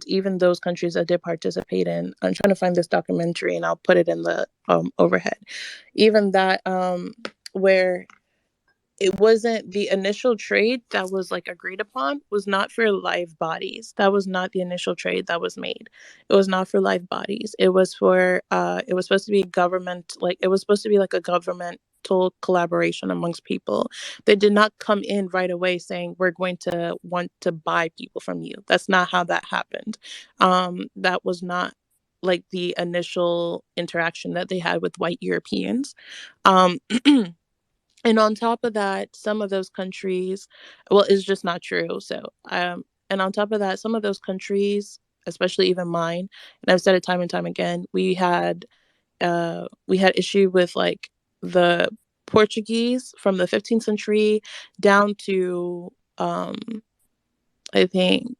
even those countries that did participate in, I'm trying to find this documentary and I'll put it in the overhead. Even that where it wasn't the initial trade that was like agreed upon was not for live bodies. That was not the initial trade that was made. It was not for live bodies. It was for it was supposed to be government, like it was supposed to be like a governmental collaboration amongst people. They did not come in right away saying we're going to want to buy people from you. That's not how that happened. That was not like the initial interaction that they had with white Europeans. Um and on top of that, some of those countries, well, it's just not true. So and on top of that, some of those countries, especially even mine, and I've said it time and time again, we had issue with like the Portuguese from the 15th century down to I think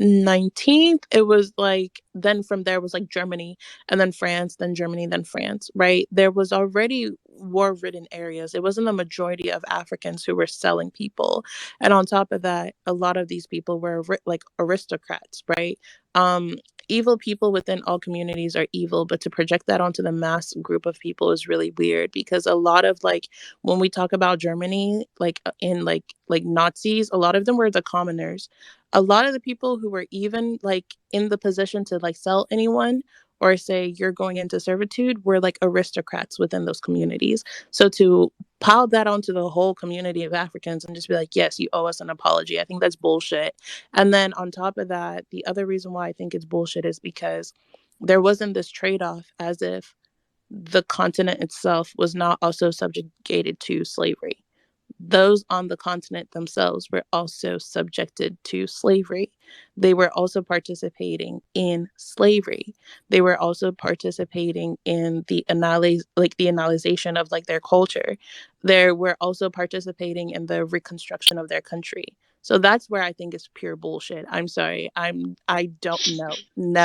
19th. It was like, then from there was like Germany, and then France, then Germany, then France, right? There was already war ridden areas. It wasn't the majority of Africans who were selling people. And on top of that, a lot of these people were like aristocrats, right? um Evil people within all communities are evil, but to project that onto the mass group of people is really weird, because a lot of like, when we talk about Germany, like in like Nazis, a lot of them were the commoners. A lot of the people who were even like in the position to like sell anyone or say you're going into servitude were like aristocrats within those communities. So to pile that onto the whole community of Africans and just be like, yes, you owe us an apology, I think that's bullshit. And then on top of that, the other reason why I think it's bullshit is because there wasn't this trade-off, as if the continent itself was not also subjugated to slavery. Those on the continent themselves were also subjected to slavery. They were also participating in slavery. They were also participating in the the annihilation of like their culture. They were also participating in the reconstruction of their country. So that's where I think it's pure bullshit. I'm sorry. I don't know.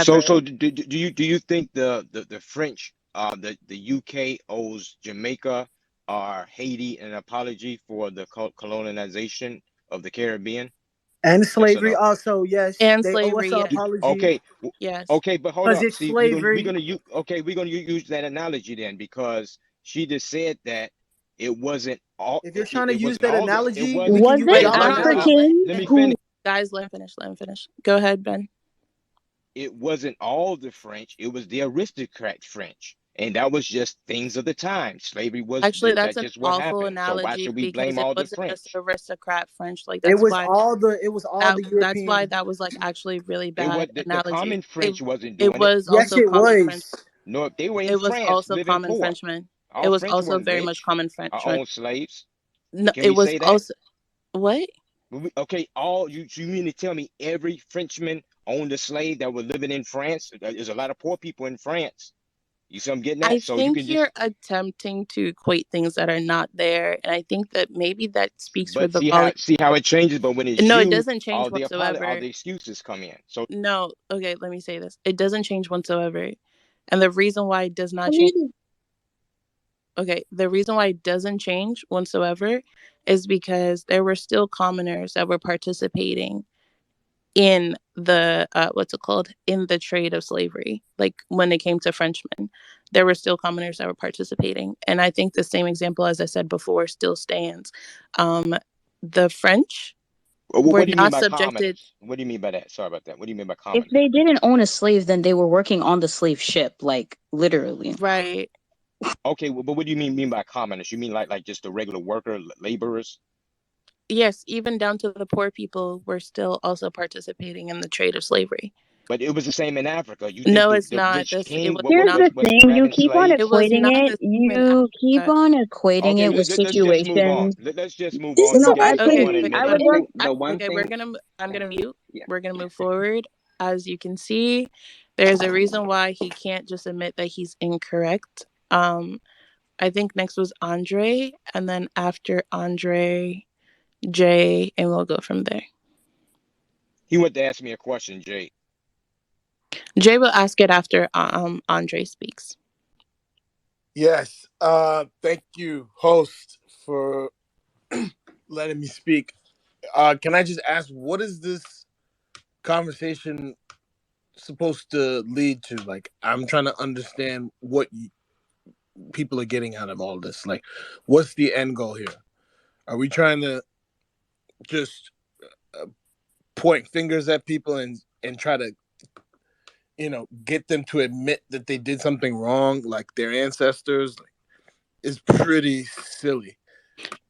So Never. do you think the French, the UK owes Jamaica or Haiti an apology for the colonization of the Caribbean? And Yes or slavery no? also, yes. And They owe us slavery, an yes. apology Okay, Yes. okay, but hold because up. it's See, we're slavery. gonna use okay, we're gonna use that analogy then, because she just said that it wasn't all If you're it, it trying to it use wasn't that all the it analogy, we wasn't can Was use it Wait, let hold me on, finish. Africans let me who finish. Guys, let me finish. Let me finish. Go ahead, Ben. It wasn't all the French, it was the aristocrat French. And that was just things of the time. Slavery was Actually, that's that an just what awful happened. So why analogy should we blame because it all the wasn't just French? aristocrat French. Like it was all the that's why European. that was like actually really It was bad the analogy. common French wasn't It doing it. was Yes, also it common French. was. No, they were in It was France, also living common poor. Frenchmen. It All was French also weren't very much rich common or Frenchmen. owned slaves. No, Can it we was say that? also what? Okay, all you mean to tell me every Frenchman owned a slave that was living in France? There's a lot of poor people in France. You see what I'm getting I at? So you think can just you're attempting to equate things that are not there, and I think that maybe that speaks for but the see volume. how it changes. But when it's No, it you, doesn't change all whatsoever. the excuses come in. So No, okay, let me say this. It doesn't change whatsoever. And the reason why it does not change, community? okay, the reason why it doesn't change whatsoever is because there were still commoners that were participating in the what's it called, in the trade of slavery. Like when it came to Frenchmen, there were still commoners that were participating, and I think the same example as I said before still stands. um the French were what do you mean not by subjected. commoners? What do you mean by that? Sorry about that. What do you mean by If commoners? they didn't own a slave, then they were working on the slave ship, like literally. Right. Okay, well, but what do you mean by commoners? You mean like just the regular worker, laborers? Yes, even down to the poor people were still also participating in the trade of slavery. But it was the same in Africa. You think No, it's the not rich this. It king was Here's not. the was thing, you grabbing keep on It slaves? was equating not it. the same in You keep Africa. on equating Okay, it with let's just move on. situations. Let's just move This on. is You No, guys don't Okay, actually, want to wait, I admit I would it. like. think the one okay, thing, I'm yeah, gonna mute. yeah. We're gonna move forward. As you can see, there's a reason why he can't just admit that he's incorrect. I think next was Andre, and then after Andre, Jay, and we'll go from there. He went to ask me a question, Jay. Jay will ask it after Andre speaks. Yes. Thank you, host, for letting me speak. Can I just ask, what is this conversation supposed to lead to? Like, I'm trying to understand what people are getting out of all this. Like, what's the end goal here? Are we trying to just uh, point fingers at people and try to, get them to admit that they did something wrong, like their ancestors? Like, is pretty silly.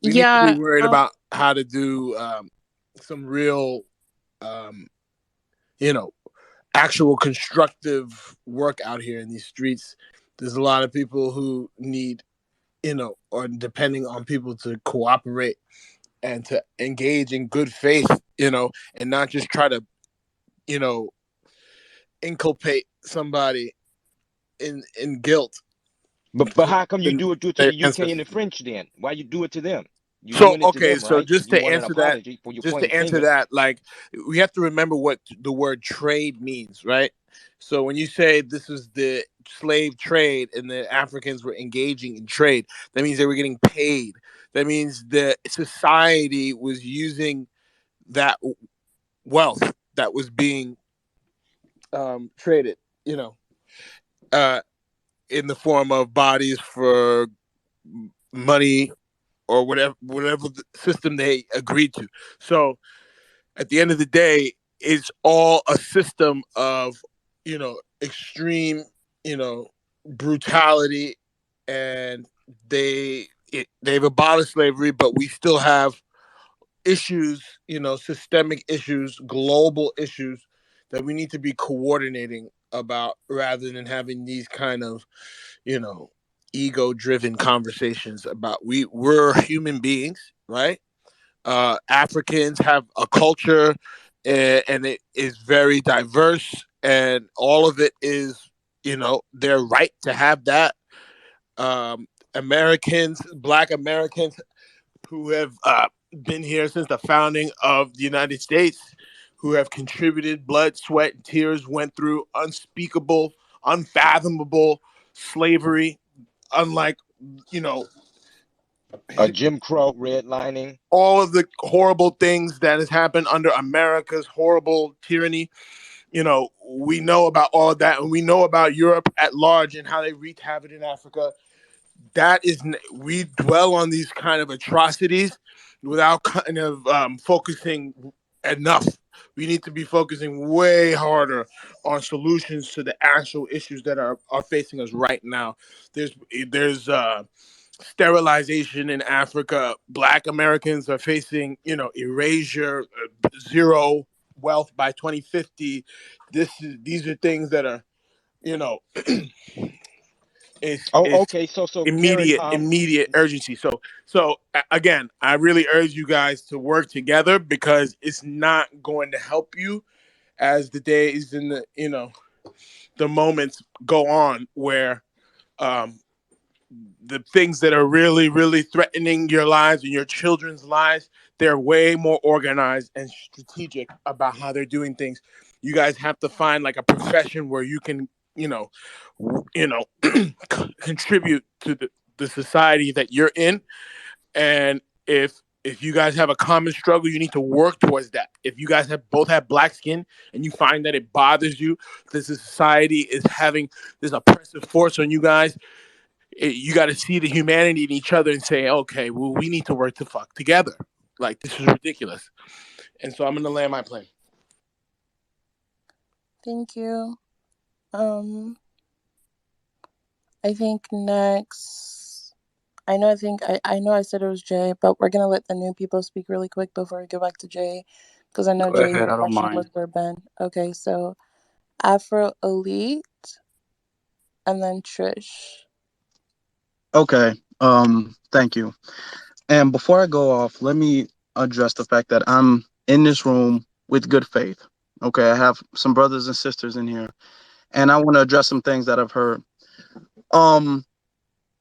We need to be Yeah. worried about how to do some real, um, you know, actual constructive work out here in these streets. There's a lot of people who need, or depending on people to cooperate and to engage in good faith, and not just try to, you know, inculpate somebody in guilt But how come you than do it to their the UK and the ancestors. French then? Why you do it to them? You So doing it to okay, them, so right? just You to want an answer that, apology for your pointing finger. like we have to remember what the word trade means, right? So when you say this is the slave trade and the Africans were engaging in trade, that means they were getting paid. That means the society was using that wealth that was being traded, uh, in the form of bodies for money or whatever the system they agreed to. So at the end of the day, it's all a system of, extreme, brutality, and they've abolished slavery, but we still have issues, systemic issues, global issues that we need to be coordinating about rather than having these kind of, ego driven conversations about we're human beings, right? Africans have a culture, and it is very diverse, and all of it is, their right to have that. Americans, Black Americans, who have been here since the founding of the United States, who have contributed blood, sweat, and tears, went through unspeakable, unfathomable slavery, unlike, you know, Jim Crow, redlining. all of the horrible things that has happened under America's horrible tyranny. We know about all of that, and we know about Europe at large and how they wreaked havoc in Africa. We dwell on these kind of atrocities without kind of focusing enough. We need to be focusing way harder on solutions to the actual issues that are facing us right now. There's sterilization in Africa. Black Americans are facing, erasure, zero wealth by 2050. These are things that are, you know, Oh, it's okay. So Karen, immediate urgency. So again, I really urge you guys to work together because it's not going to help you as the days and the moments go on where um the things that are really, really threatening your lives and your children's lives, they're way more organized and strategic about how they're doing things. You guys have to find like a profession where you can, you know, contribute to the society that you're in. And if you guys have a common struggle, you need to work towards that. If you guys both have black skin and you find that it bothers you, this society is having this oppressive force on you guys, you got to see the humanity in each other and say, okay, well, we need to work to fuck together. Like, this is ridiculous. And so I'm going to land my plane. Thank you. I think next, I know I said it was Jay, but we're gonna let the new people speak really quick before we go back to Jay, because I know Go Jay, your ahead, I don't question mind. was for Ben. Okay, so Afro Elite and then Trish. Okay. Thank you. And before I go off, let me address the fact that I'm in this room with good faith. Okay, I have some brothers and sisters in here, and I want to address some things that I've heard. Um,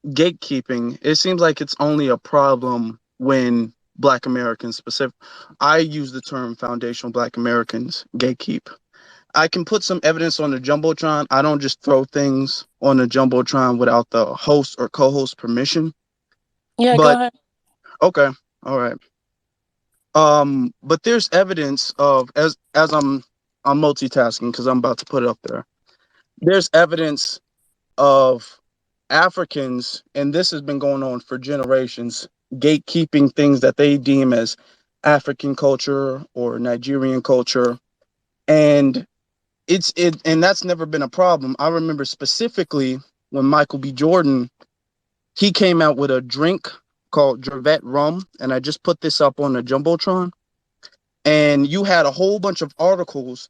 Gatekeeping. It seems like it's only a problem when Black Americans specific. I use the term foundational Black Americans gatekeep. I can put some evidence on the jumbotron. I don't just throw things on the jumbotron without the host or co-host permission. Yeah, go But ahead. okay, all right. But there's evidence of as I'm I'm multitasking because I'm about to put it up there. There's evidence of Africans, and this has been going on for generations, gatekeeping things that they deem as African culture or Nigerian culture. And and that's never been a problem. I remember specifically when Michael B. Jordan, he came out with a drink called Gervet rum, and I just put this up on the Jumbotron. And you had a whole bunch of articles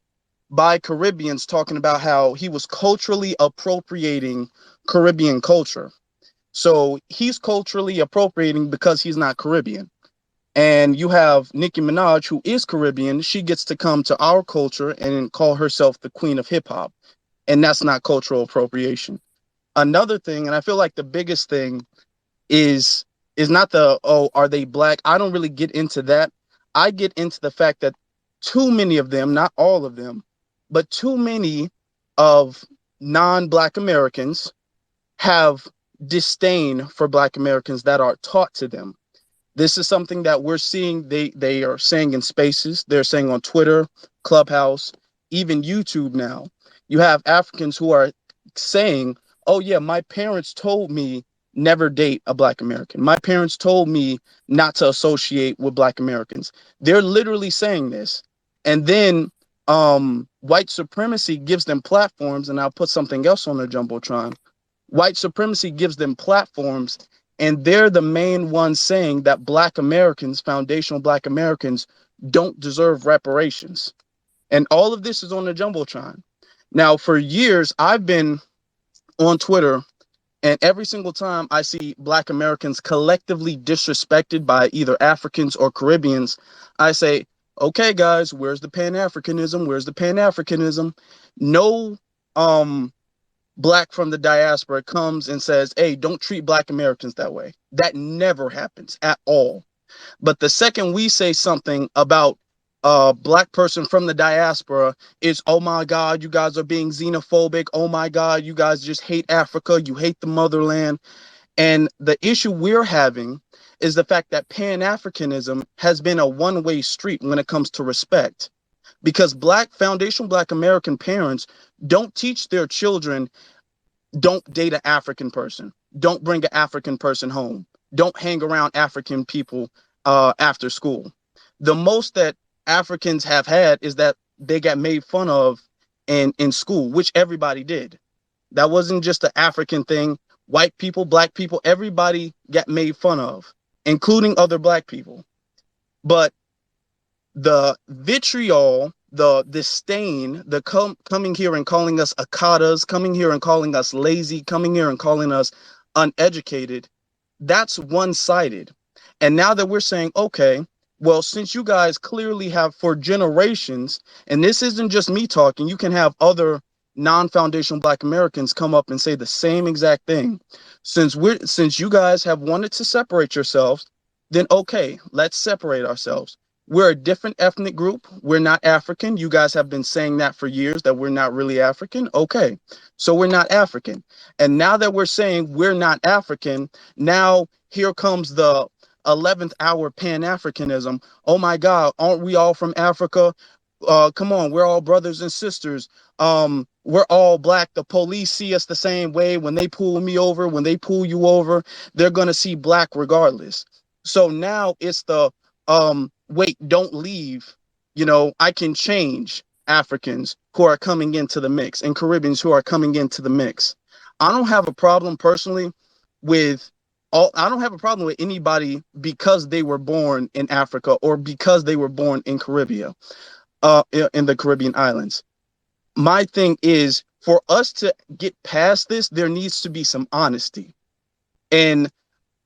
by Caribbeans talking about how he was culturally appropriating Caribbean culture. So he's culturally appropriating because he's not Caribbean. And you have Nicki Minaj, who is Caribbean. She gets to come to our culture and call herself the queen of hip hop. And that's not cultural appropriation. Another thing, and I feel like the biggest thing is not the, oh, are they black? I don't really get into that. I get into the fact that too many of them, not all of them, but too many of non-black Americans have disdain for black Americans that are taught to them. This is something that we're seeing. They are saying in spaces, they're saying on Twitter, Clubhouse, even YouTube now. You have Africans who are saying, oh yeah, my parents told me never date a black American. My parents told me not to associate with black Americans. They're literally saying this. And then white supremacy gives them platforms, and I'll put something else on the Jumbotron. White supremacy gives them platforms, and they're the main ones saying that black Americans, foundational black Americans, don't deserve reparations. And all of this is on the Jumbotron. Now, for years, I've been on Twitter, and every single time I see black Americans collectively disrespected by either Africans or Caribbeans, I say, okay, guys, where's the Pan-Africanism? Where's the Pan-Africanism? No black from the diaspora comes and says, hey, don't treat black Americans that way. That never happens at all. But the second we say something about a black person from the diaspora, is, oh my God, you guys are being xenophobic. Oh my God, you guys just hate Africa. You hate the motherland. And the issue we're having is the fact that Pan-Africanism has been a one-way street when it comes to respect. Because foundational black American parents don't teach their children, don't date an African person, don't bring an African person home, don't hang around African people after school. The most that Africans have had is that they got made fun of in school, which everybody did. That wasn't just an African thing. White people, black people, everybody got made fun of, including other black people. But the vitriol, the disdain, the coming here and calling us akatas, coming here and calling us lazy, coming here and calling us uneducated, that's one-sided. And now that we're saying, okay, well, since you guys clearly have for generations, and this isn't just me talking, you can have other non-foundational black Americans come up and say the same exact thing. Since you guys have wanted to separate yourselves, then okay, let's separate ourselves. We're a different ethnic group. We're not African. You guys have been saying that for years, that we're not really African. Okay, so we're not African. And now that we're saying we're not African, now here comes the 11th hour Pan-Africanism. Oh my God, aren't we all from Africa? Come on, we're all brothers and sisters. We're all black. The police see us the same way. When they pull me over, when they pull you over, they're gonna see black regardless. So now it's the wait, don't leave. I can change Africans who are coming into the mix and Caribbeans who are coming into the mix. I don't have a problem personally with I don't have a problem with anybody because they were born in Africa or because they were born in Caribbean, in the Caribbean islands. My thing is, for us to get past this, there needs to be some honesty. And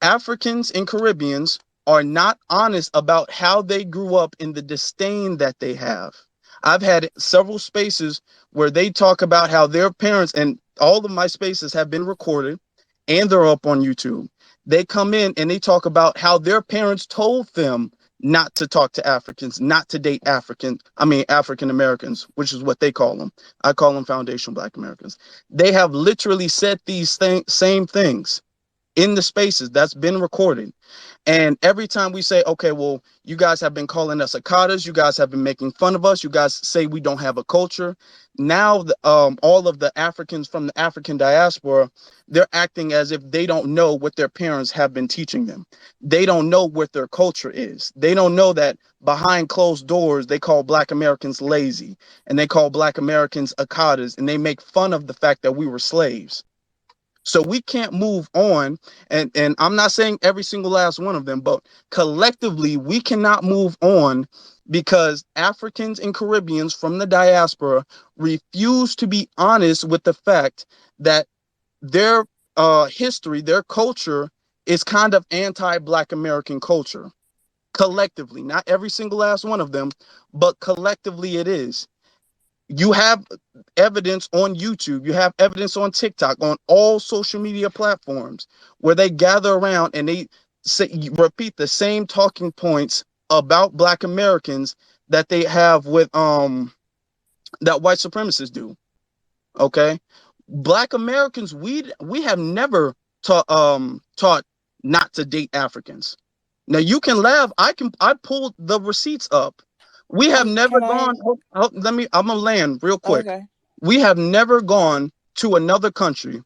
Africans and Caribbeans are not honest about how they grew up in the disdain that they have. I've had several spaces where they talk about how their parents, and all of my spaces have been recorded and they're up on YouTube. They come in and they talk about how their parents told them not to talk to Africans, not to date African Americans, which is what they call them. I call them foundational black Americans. They have literally said these same things. in the spaces that's been recorded. And every time we say, okay, well, you guys have been calling us Akatas, you guys have been making fun of us, you guys say we don't have a culture. Now, all of the Africans from the African diaspora, they're acting as if they don't know what their parents have been teaching them. They don't know what their culture is. They don't know that behind closed doors, they call Black Americans lazy, and they call Black Americans Akatas, and they make fun of the fact that we were slaves. So we can't move on. And I'm not saying every single last one of them, but collectively, we cannot move on because Africans and Caribbeans from the diaspora refuse to be honest with the fact that their history, their culture is kind of anti-Black American culture. Collectively, not every single last one of them, but collectively it is. You have evidence on YouTube, you have evidence on TikTok, on all social media platforms where they gather around and they say, repeat the same talking points about Black Americans that they have with that white supremacists do. Okay, Black Americans, we have never taught not to date Africans. Now you can laugh. I pulled the receipts up. We have never Can I? gone. Let me. I'm gonna land real quick. Okay. We have never gone to another country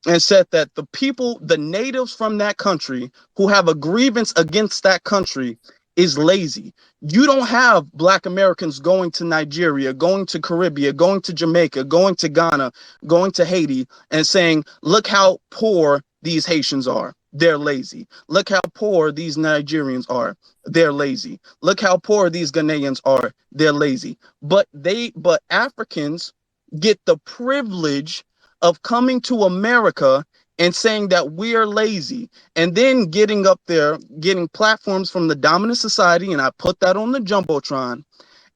and said that the people, the natives from that country who have a grievance against that country is lazy. You don't have Black Americans going to Nigeria, going to Caribbean, going to Jamaica, going to Ghana, going to Haiti, and saying, look how poor these Haitians are. They're lazy. Look how poor these Nigerians are. They're lazy. Look how poor these Ghanaians are. They're lazy. But Africans get the privilege of coming to America and saying that we're lazy, and then getting up there, getting platforms from the dominant society, and I put that on the Jumbotron,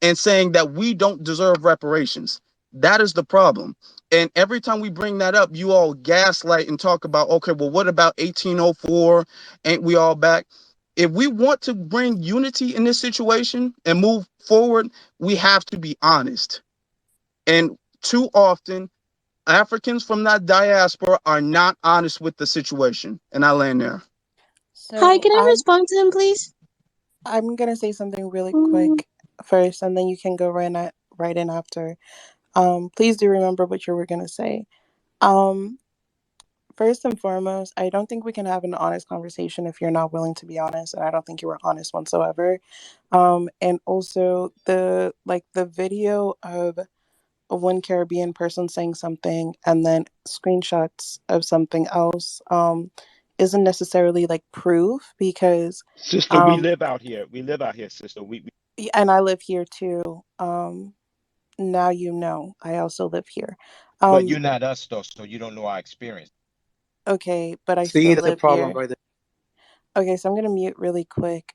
and saying that we don't deserve reparations. That is the problem. And every time we bring that up, you all gaslight and talk about, okay, well, what about 1804? Ain't we all back? If we want to bring unity in this situation and move forward, we have to be honest. And too often, Africans from that diaspora are not honest with the situation. And I land there. Hi, So can I respond to him, please? I'm gonna say something really Mm. quick first, and then you can go right in after. Please do remember what you were gonna say. Um, First and foremost, I don't think we can have an honest conversation if you're not willing to be honest, and I don't think you were honest whatsoever. And also the video of one Caribbean person saying something and then screenshots of something else isn't necessarily like proof because Sister, we um live out here. We live out here, sister. We and I live here too. Now you know I also live here. but Um you're not us though, so you don't know our experience. okay, but I See, still that's the live problem here. right there. Okay, so I'm gonna mute really quick.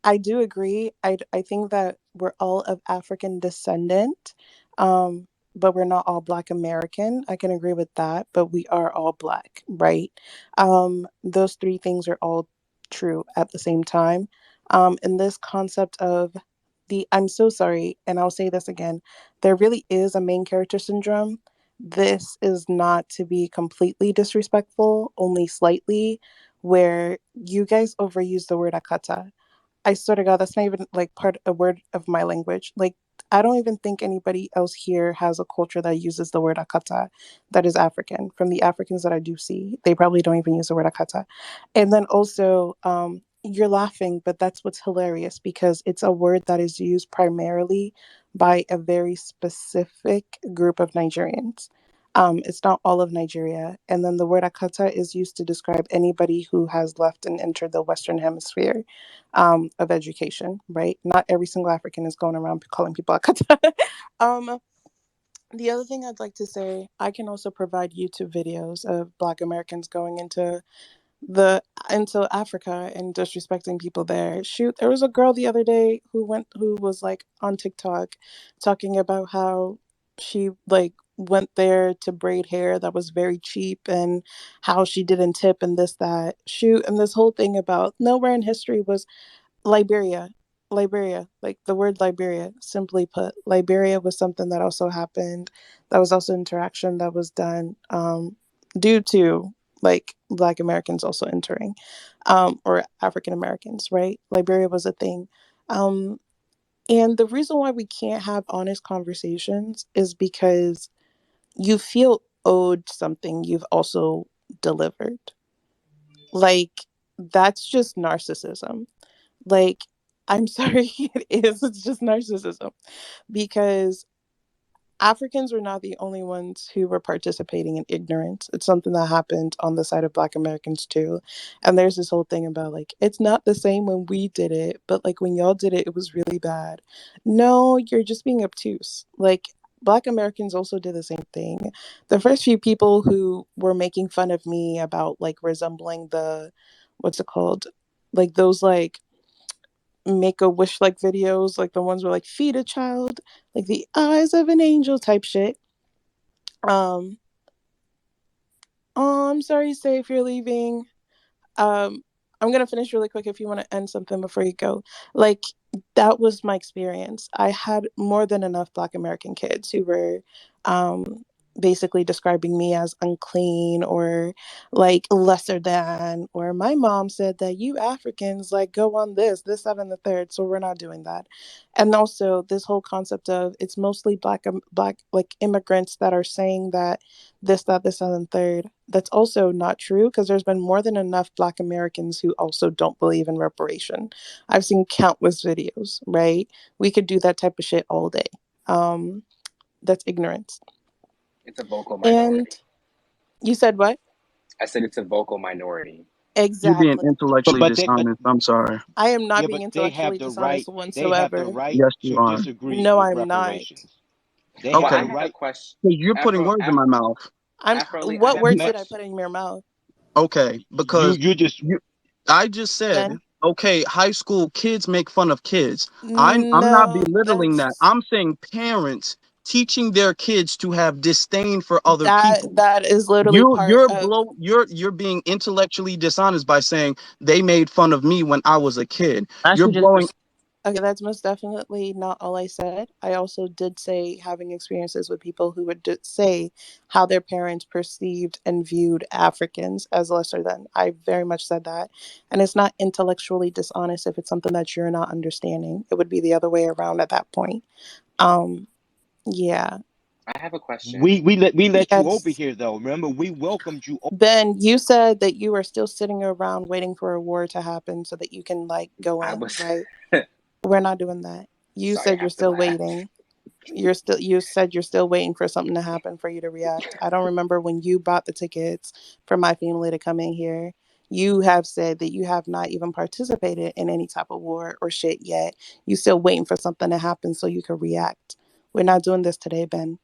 I do agree. I think that we're all of African descent, um, but we're not all Black American. I can agree with that, but we are all Black, right? Those three things are all true at the same time. And this concept of I'm so sorry, and I'll say this again, there really is a main character syndrome. This is not to be completely disrespectful, only slightly, where you guys overuse the word akata. I swear to God, that's not even like part a word of my language. Like I don't even think anybody else here has a culture that uses the word akata that is African. From the Africans that I do see, they probably don't even use the word akata. And then also, you're laughing, but that's what's hilarious because it's a word that is used primarily by a very specific group of Nigerians. It's not all of Nigeria. And then the word akata is used to describe anybody who has left and entered the Western Hemisphere of education, right? Not every single African is going around calling people akata. um, the other thing I'd like to say, I can also provide YouTube videos of Black Americans going the into Africa and disrespecting people there. Shoot, there was a girl the other day who was like on TikTok talking about how she like went there to braid hair that was very cheap and how she didn't tip and this that. Shoot, and this whole thing about nowhere in history was Liberia. Liberia, like the word Liberia, simply put, Liberia was something that also happened. That was also interaction that was done. due to like Black Americans also entering, or African Americans, right? Liberia was a thing. Um, and the reason why we can't have honest conversations is because you feel owed something you've also delivered. Like, that's just narcissism. Like, I'm sorry, it is. It's just narcissism because Africans were not the only ones who were participating in ignorance. It's something that happened on the side of Black Americans too. And there's this whole thing about like, it's not the same when we did it, but like when y'all did it, it was really bad. No, you're just being obtuse. Like, Black Americans also did the same thing. The first few people who were making fun of me about like resembling the, what's it called? Like those like make a wish like videos, like the ones where like feed a child, like the eyes of an angel type shit. Um, oh, I'm sorry, say if you're leaving. um I'm gonna finish really quick if you want to end something before you go. Like, that was my experience. I had more than enough Black American kids who were um basically describing me as unclean or like lesser than, or my mom said that you Africans like go on this that and the third, so we're not doing that. And also this whole concept of it's mostly black like immigrants that are saying that this that and third. That's also not true because there's been more than enough Black Americans who also don't believe in reparation. I've seen countless videos, right? We could do that type of shit all day. um that's ignorance. It's a vocal And minority. you said what? I said it's a vocal minority. You being Exactly. intellectually But dishonest. I'm sorry. I am not yeah, being but they intellectually have the right. dishonest They have the whatsoever. right Yes, you to are. disagree No, with I'm not. reparations. They Well, have Okay. I the had a right. question. You're putting Afro, words in my mouth. I'm Afro Lee, I what have a words Ma- did I question. put in your mouth? Okay, You because you just you, I just said, Ben? okay, high school kids make fun of kids. I'm not No, belittling that. that's I'm saying parents teaching their kids to have disdain for other people. that is literally You part you're of. blow you're being intellectually dishonest by saying they made fun of me when I was a kid. You're Actually, just blowing. Okay, that's most definitely not all I said. I also did say having experiences with people who would say how their parents perceived and viewed Africans as lesser than. I very much said that. And it's not intellectually dishonest if it's something that you're not understanding. It would be the other way around at that point. Um, yeah. I have a question. we let you over Yes. here though. Remember, we welcomed you. Ben, you said that you were still sitting around waiting for a war to happen so that you can like go I in, was right? We're not doing that. You sorry, I said you're have to still laugh. waiting. You said you're still waiting for something to happen for you to react. I don't remember when you bought the tickets for my family to come in here. You have said that you have not even participated in any type of war or shit yet. You still waiting for something to happen so you can react. We're not doing this today, Ben.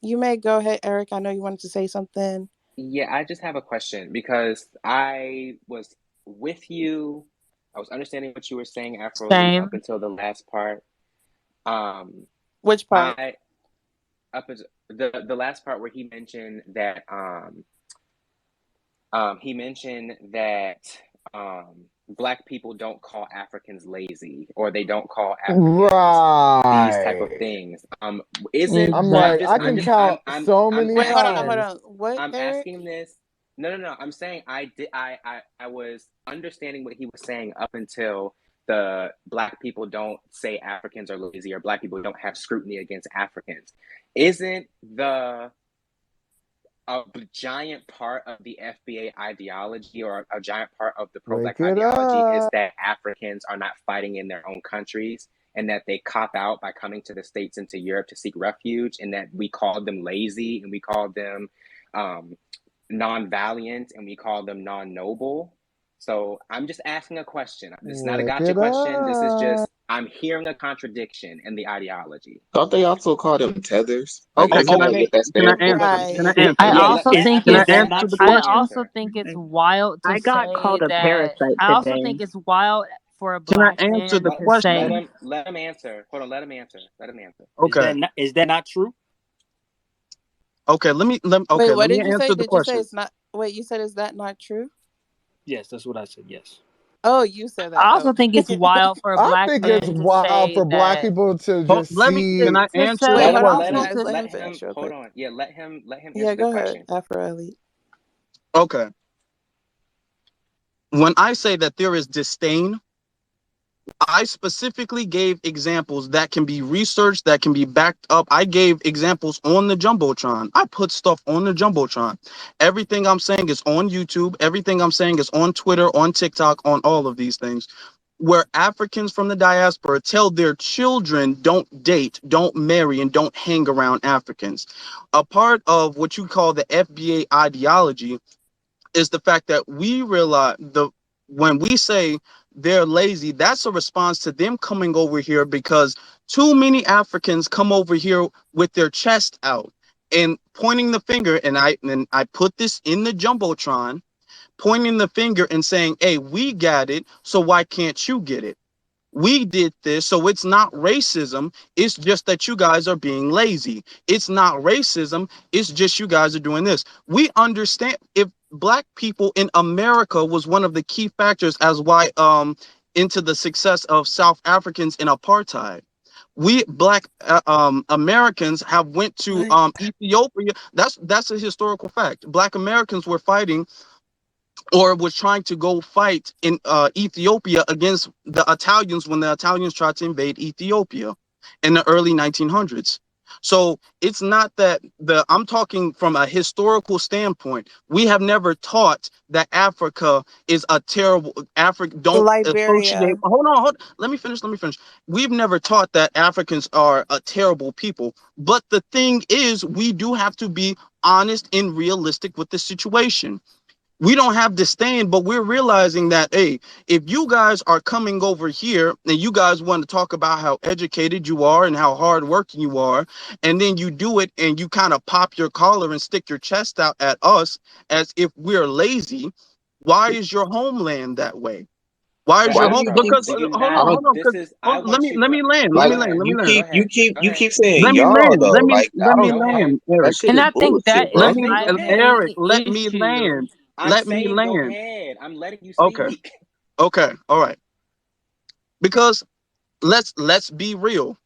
You may go ahead, Eric. I know you wanted to say something. Yeah, I just have a question because I was with you. I was understanding what you were saying, Afro Lee, up same. until the last part. Um, Which part? I up as the last part where he mentioned that black people don't call Africans lazy or they don't call Africans these type of Right. things. Isn't I'm I'm like, just I I'm can Exactly. just count so I'm many Wait, hold asking times. on. What, I'm Eric? asking this. No. I'm saying I did. I was understanding what he was saying up until the black people don't say Africans are lazy or black people don't have scrutiny against Africans. Isn't the a giant part of the FBA ideology or a giant part of the pro-black Wake it ideology is up. that Africans are not fighting in their own countries and that they cop out by coming to the States and to Europe to seek refuge and that we call them lazy and we call them um, non-valiant and we call them non-noble. So I'm just asking a question. This is not a Wake gotcha it question. This is up. just I'm hearing a contradiction in the ideology. Don't they also call them tethers? Like, Okay, isn't that Okay, what that can I stands for? answer? Can I Right. It, I answer? Yeah, is also let think Can I let it's him answer that the let I him true? question? also answer. think it's wild to I got say called a that parasite I also today. think it's wild for a Can I black answer man the to Let question? say him answer. Hold on, let him answer. Let him answer. Okay, Is that not true? okay. Wait, what Let me did you say? answer the Did you say question. it's not? Wait, you said is that not true? Yes, that's what I said. Yes. Oh, you said that. I Oh, also think it's wild for a I black think it's man to wild say for black that people to Hold, just let me. Can see. I to answer wait, say that hold on, let question? him guys. Let let him him finish real hold quick. on. Yeah, let him Yeah, answer the go ahead, question. Afro Elite. Okay. When I say that there is disdain, I specifically gave examples that can be researched, that can be backed up. I gave examples on the Jumbotron. I put stuff on the Jumbotron. Everything I'm saying is on YouTube. Everything I'm saying is on Twitter, on TikTok, on all of these things. Where Africans from the diaspora tell their children don't date, don't marry, and don't hang around Africans. A part of what you call the FBA ideology is the fact that we realize when we say they're lazy, that's a response to them coming over here because too many Africans come over here with their chest out and pointing the finger, and I put this in the Jumbotron, pointing the finger and saying, hey, we got it, so why can't you get it? We did this, so it's not racism. It's just that you guys are being lazy. It's not racism. It's just you guys are doing this. We understand if black people in America was one of the key factors as why into the success of South Africans in apartheid. We black Americans have went to What? Ethiopia. That's a historical fact. Black Americans were fighting or was trying to go fight in Ethiopia against the Italians when the Italians tried to invade Ethiopia in the early 1900s. So it's not that I'm talking from a historical standpoint. We have never taught that Africa is a terrible Africa. Don't associate. Liberia. Let me finish. Let me finish. We've never taught that Africans are a terrible people. But the thing is, we do have to be honest and realistic with the situation. We don't have disdain, but we're realizing that, hey, if you guys are coming over here and you guys want to talk about how educated you are and how hardworking you are, and then you do it and you kind of pop your collar and stick your chest out at us as if we're lazy, why is your homeland that way? Why is But Why your do home? you Afro, keep? Because do you I not? don't This is. I let want me you let to me land. Let go me like. land. ahead. Let me You land. Go keep ahead. Go you ahead. keep saying Let me y'all land. though. Like I Let me don't. Go ahead. land, That Eric. shit and is I think bullshit, that Let bro. is I'm me saying my go ahead. Eric. main Let me issue. land. I'm Let me saying go land. ahead. I'm letting you Okay. speak. Okay. All right. Because let's be real.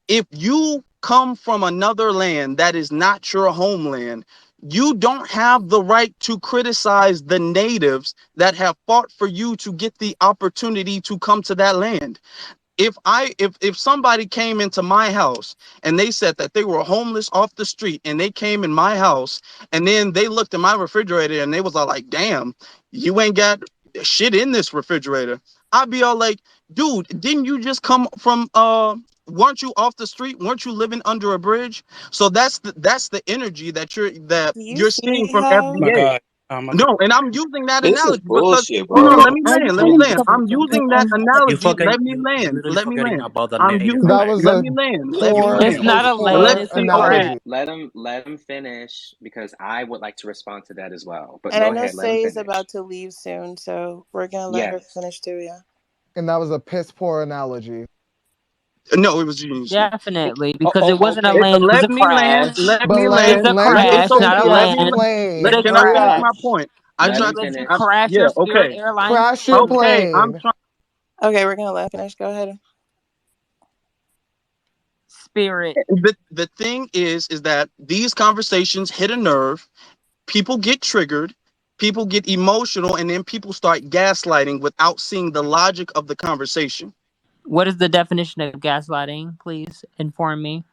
If you come from another land that is not your homeland, you don't have the right to criticize the natives that have fought for you to get the opportunity to come to that land. If somebody came into my house and they said that they were homeless off the street and they came in my house and then they looked in my refrigerator and they was all like, damn, you ain't got shit in this refrigerator, I'd be all like, dude, didn't you just come from weren't you off the street, weren't you living under a bridge? So that's the energy that Do you you're seeing see from how? My FBA. God. My God. No, and I'm using that This is analogy because bullshit, hold bro. on, No, let me I land. Let me think land. the I'm using that You analogy. forget Let me you land. literally Let me forgetting land. about the I'm native using. That tribe. was Let a me land. Let me poor, it's land. not a a land, poor Let's it's a see. Okay. analogy. tribe. Let him finish because I would like to respond to that as well. But And I go know ahead. Let him Say is finish. about to leave soon, so we're gonna let her Yes. finish too. Yeah. And that was a piss poor analogy. No, it was genius. Definitely, Oh, because oh it wasn't a okay. land, it was Let a me land. crash. Let But me It's land land. a land your crash, It's not a filthy okay. ass land. It's a plane. Can I finish my crash. point? I Let You tried him to. did you finish. crash Yeah. your Spirit Okay. Airlines Crash your plane? Okay. I'm plane. trying. Okay, we're gonna let her finish. Go ahead. Spirit. The thing is that these conversations hit a nerve. People get triggered. People get emotional, and then people start gaslighting without seeing the logic of the conversation. What is the definition of gaslighting? Please inform me.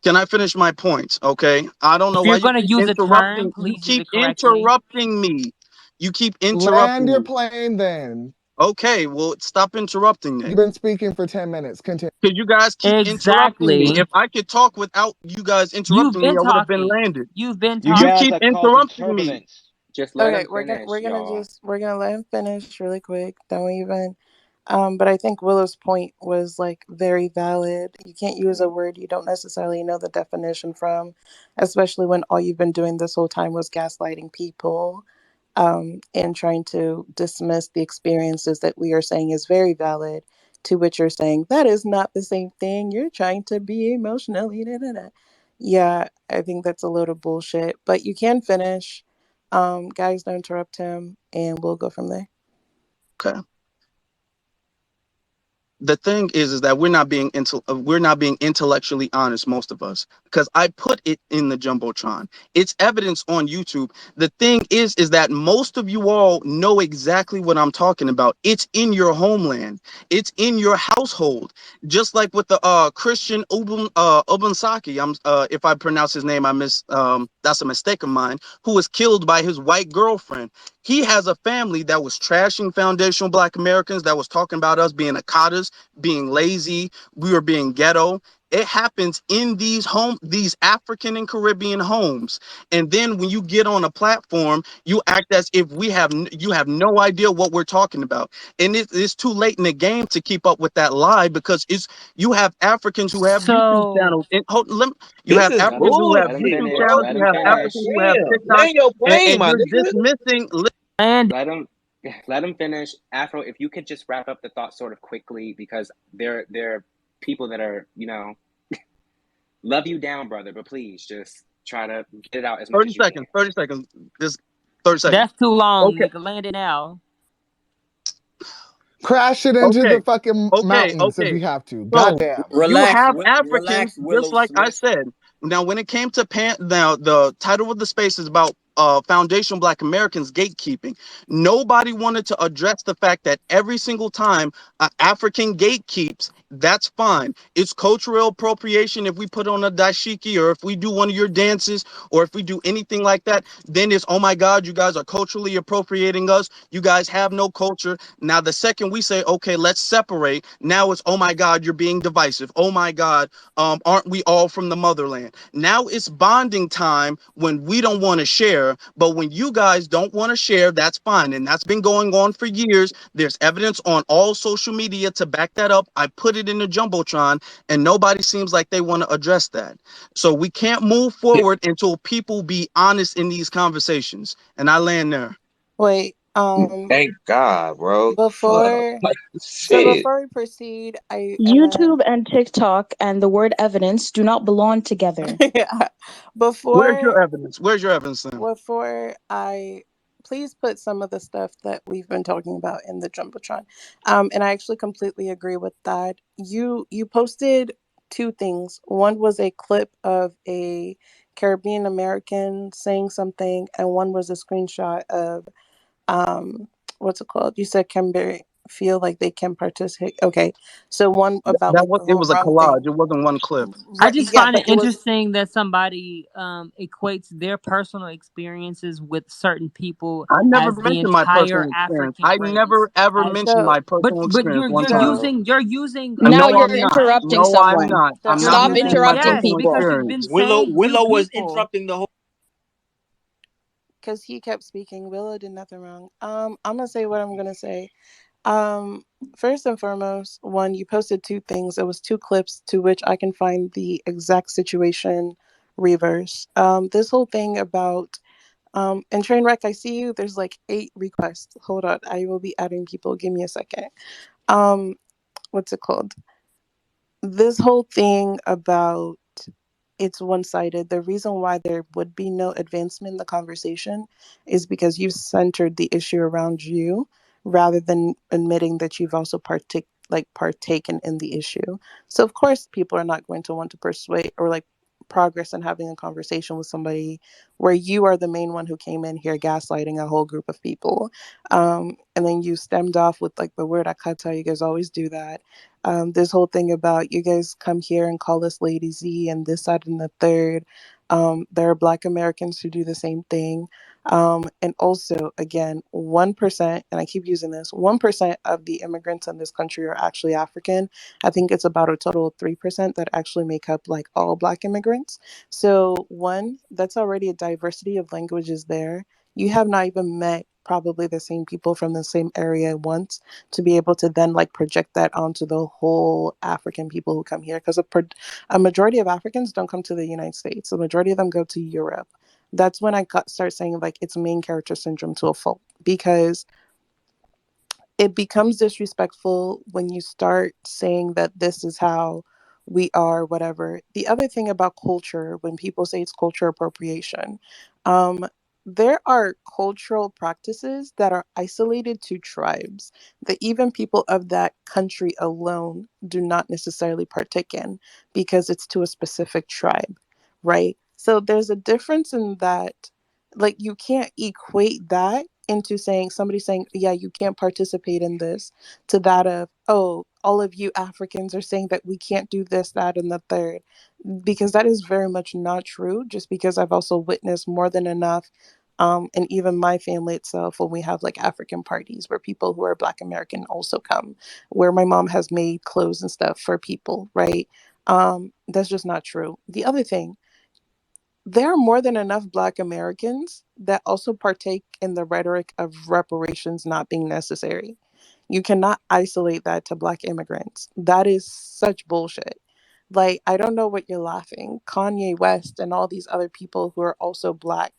Can I finish my points? Okay. I don't know If why you're you going to keep use a term, interrupting. You please use keep it correctly. interrupting me. You keep Land interrupting your me. plane then. Okay. Well, stop interrupting You've then. been speaking for 10 minutes. Continue. Because you guys keep interrupting me. Exactly. If I could talk without you guys You've interrupting me, been I would have been talking. landed. You've been You You guys keep are talking. causing interrupting me. turbulence. Just let Okay, him finish, y'all. we're gonna let him finish really quick. Don't even. But I think Willow's point was like very valid. You can't use a word you don't necessarily know the definition from, especially when all you've been doing this whole time was gaslighting people, and trying to dismiss the experiences that we are saying is very valid. To which you're saying that is not the same thing. You're trying to be emotionally. Da, da, da. Yeah, I think that's a load of bullshit. But you can finish. Guys, don't interrupt him, and we'll go from there. Okay. the thing is that we're not being intellectually honest, most of us, because I put it in the jumbotron. It's evidence on YouTube. The thing is that most of you all know exactly what I'm talking about. It's in your homeland. It's in your household. Just like with the Christian Obunsaki, if I pronounce his name, that's a mistake of mine, who was killed by his white girlfriend. He has a family that was trashing foundational Black Americans, that was talking about us being akatas, being lazy, we were being ghetto. It happens in these African and Caribbean homes. And then when you get on a platform, you act as if you have no idea what we're talking about. And it's too late in the game to keep up with that lie, because you have Africans who have YouTube So channels. You This have is Let him Africans who have let him bullshit, YouTube finish. bro. channels. Let You him have God finish. Africans who have damn. TikTok, Land your plane, and my you're nigga. dismissing. land Let him let him finish. Afro, if you could just wrap up the thought sort of quickly, because there are people that are, love you down, brother, but please just try to get it out as much 30 as you can. seconds. 30 seconds. Just 30 seconds. that's too long, Okay. nigga. Land it now. Crash it into Okay. the fucking Okay. mountains if Okay. you have to. So Goddamn. you Relax, have Africans, relax, just Willow like I Smith. said. Now, when it came to now the title of the space is about foundation Black Americans gatekeeping. Nobody wanted to address the fact that every single time African gatekeeps, that's fine. It's cultural appropriation if we put on a dashiki, or if we do one of your dances, or if we do anything like that. Then it's, oh my God, you guys are culturally appropriating us. You guys have no culture. Now, the second we say, okay, let's separate, now it's, oh my God, you're being divisive. Oh my God, aren't we all from the motherland? Now it's bonding time when we don't want to share, but when you guys don't want to share, that's fine. And that's been going on for years. There's evidence on all social media to back that up. I put it in the Jumbotron, and nobody seems like they want to address that. So we can't move forward until people be honest in these conversations. And I land there. Wait, Thank God, bro. Fuck. before Like, so shit. before we proceed, I wanna YouTube and TikTok and the word evidence do not belong together. yeah, Where's before your evidence? Where's your evidence then? before I please put some of the stuff that we've been talking about in the jumbotron. And I actually completely agree with that. You posted two things. One was a clip of a Caribbean American saying something, and one was a screenshot of what's it called? You said can be, feel like they can participate. Okay, so one about That like was, the it whole was a rum collage. thing. It wasn't one clip. I Right? just Yeah, find but it it was interesting that somebody equates their personal experiences with certain people I never as the mentioned my entire personal experience. African I race. never ever As mentioned so my personal but experience one you're time. so using Now No, you're I'm not. interrupting No, I'm someone. not. so I'm I'm not Stop using mentioning my interrupting yes, personal people. because you've been experience. saying you Willow was people. interrupting the whole. because he kept speaking. Willow did nothing wrong. I'm gonna say what I'm gonna say. Um, First and foremost, one, you posted two things. It was two clips to which I can find the exact situation reverse. This whole thing about and Trainwreck, I see you. There's like 8 requests. Hold on, I will be adding people. Give me a second. Um, what's it called? This whole thing about it's one-sided. The reason why there would be no advancement in the conversation is because you centered the issue around you rather than admitting that you've also partaken in the issue. So of course people are not going to want to persuade or like progress in having a conversation with somebody where you are the main one who came in here gaslighting a whole group of people. And then you stemmed off with like the word akata. You guys always do that. This whole thing about you guys come here and call us Lady Z and this, that, and the third. There are Black Americans who do the same thing. And also, again, 1%, and I keep using this 1% of the immigrants in this country are actually African. I think it's about a total of 3% that actually make up like all Black immigrants. So, one, that's already a diversity of languages there. You have not even met probably the same people from the same area once to be able to then like project that onto the whole African people who come here because a majority of Africans don't come to the United States. The majority of them go to Europe. That's when I start saying like it's main character syndrome to a fault because it becomes disrespectful when you start saying that this is how we are, whatever. The other thing about culture, when people say it's culture appropriation, um, there are cultural practices that are isolated to tribes that even people of that country alone do not necessarily partake in because it's to a specific tribe, right? So there's a difference in that. Like, you can't equate that into saying somebody saying, yeah, you can't participate in this, to that of, oh, all of you Africans are saying that we can't do this, that, and the third, because that is very much not true. Just because I've also witnessed more than enough, and even my family itself, when we have like African parties where people who are Black American also come, where my mom has made clothes and stuff for people, right? That's just not true. The other thing, there are more than enough Black Americans that also partake in the rhetoric of reparations not being necessary. You cannot isolate that to Black immigrants. That is such bullshit. Like, I don't know what you're laughing. Kanye West and all these other people who are also Black.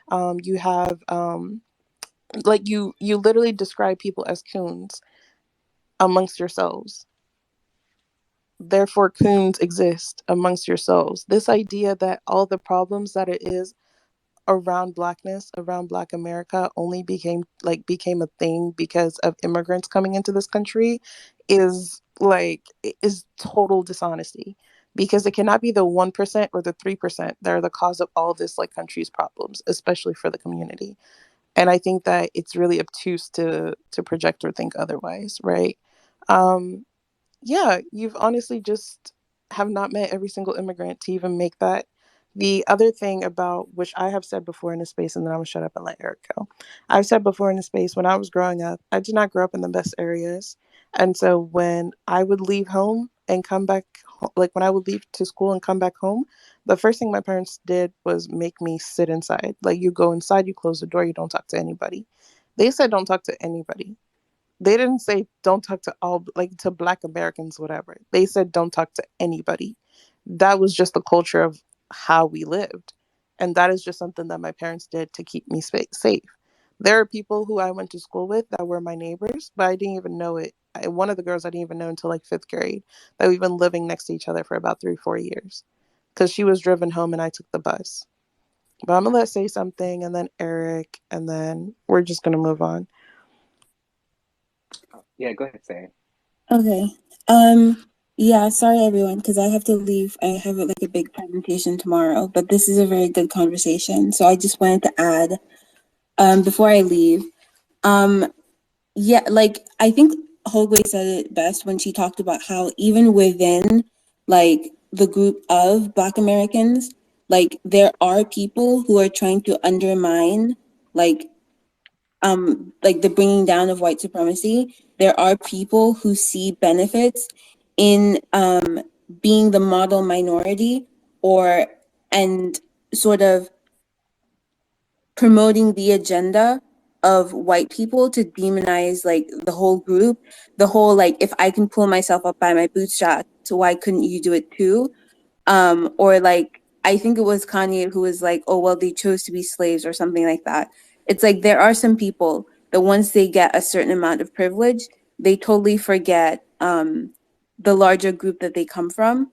You have like, you literally describe people as coons amongst yourselves. Therefore, coons exist amongst yourselves. This idea that all the problems that it is around Blackness, around Black America, only became a thing because of immigrants coming into this country, is total dishonesty, because it cannot be the 1% or the 3% that are the cause of all this like country's problems, especially for the community. And I think that it's really obtuse to project or think otherwise, right? um yeah, you've honestly just have not met every single immigrant to even make that. The other thing about which I have said before in the space, and then I'm gonna shut up and let Eric go. I've said before in the space, when I was growing up, I did not grow up in the best areas. And so when I would leave home and come back, like when I would leave to school and come back home, the first thing my parents did was make me sit inside. Like, you go inside, you close the door, you don't talk to anybody. They said don't talk to anybody. They didn't say don't talk to all, like, to Black Americans, whatever. They said don't talk to anybody. That was just the culture of how we lived. And that is just something that my parents did to keep me safe. There are people who I went to school with that were my neighbors, but I didn't even know it. One of the girls I didn't even know until like fifth grade, that we've been living next to each other for about 3, 4 years, because she was driven home and I took the bus. But I'm gonna let say something, and then Eric, and then we're just gonna move on. Yeah, go ahead, say. Okay. Yeah, sorry everyone, because I have to leave. I have like a big presentation tomorrow, but this is a very good conversation. So I just wanted to add, before I leave, yeah, like I think Hogway said it best when she talked about how even within like the group of Black Americans, like there are people who are trying to undermine like the bringing down of white supremacy. There are people who see benefits in being the model minority, or and sort of promoting the agenda of white people to demonize like the whole group, the whole like, if I can pull myself up by my bootstraps, so why couldn't you do it too? Or like, I think it was Kanye who was like, oh well, they chose to be slaves or something like that. It's like there are some people that once they get a certain amount of privilege, they totally forget the larger group that they come from.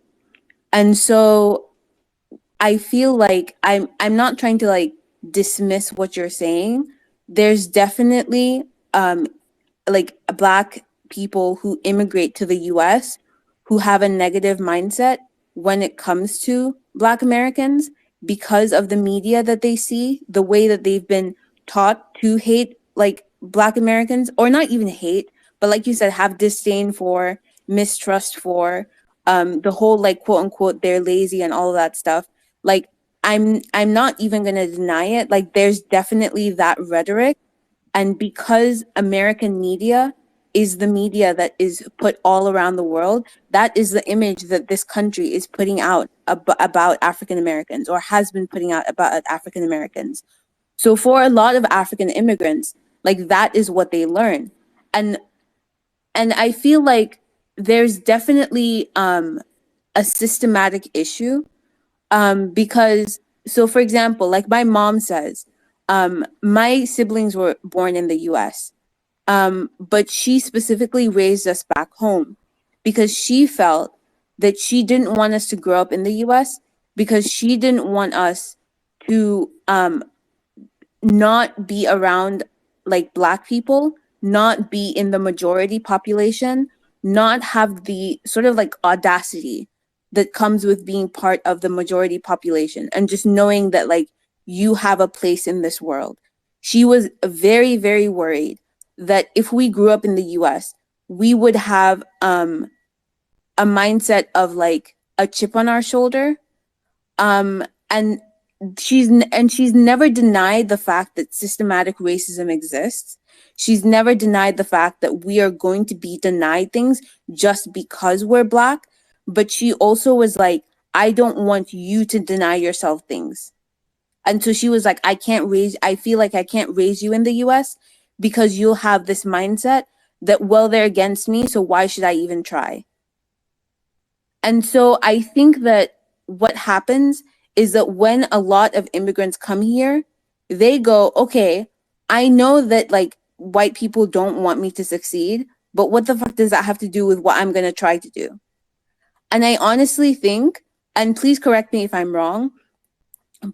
And so I feel like I'm not trying to like dismiss what you're saying. There's definitely like Black people who immigrate to the US who have a negative mindset when it comes to Black Americans because of the media that they see, the way that they've been taught to hate like Black Americans, or not even hate, but like you said, have disdain for, mistrust for, the whole like quote unquote they're lazy and all of that stuff. Like I'm not even gonna deny it. Like there's definitely that rhetoric, and because American media is the media that is put all around the world, that is the image that this country is putting out about African Americans, or has been putting out about African Americans. So for a lot of African immigrants, like that is what they learn. And I feel like there's definitely a systematic issue, because so for example, like my mom says, my siblings were born in the US, but she specifically raised us back home because she felt that she didn't want us to grow up in the US, because she didn't want us to not be around like Black people, not be in the majority population, not have the sort of like audacity that comes with being part of the majority population, and just knowing that like you have a place in this world. She was very, very worried that if we grew up in the US, we would have a mindset of like a chip on our shoulder. And she's never denied the fact that systematic racism exists. She's never denied the fact that we are going to be denied things just because we're Black. But she also was like, I don't want you to deny yourself things. And so she was like, I feel like I can't raise you in the US because you'll have this mindset that, well, they're against me, so why should I even try? And so I think that what happens is that when a lot of immigrants come here, they go, okay, I know that like white people don't want me to succeed, but what the fuck does that have to do with what I'm going to try to do? And I honestly think, and please correct me if I'm wrong,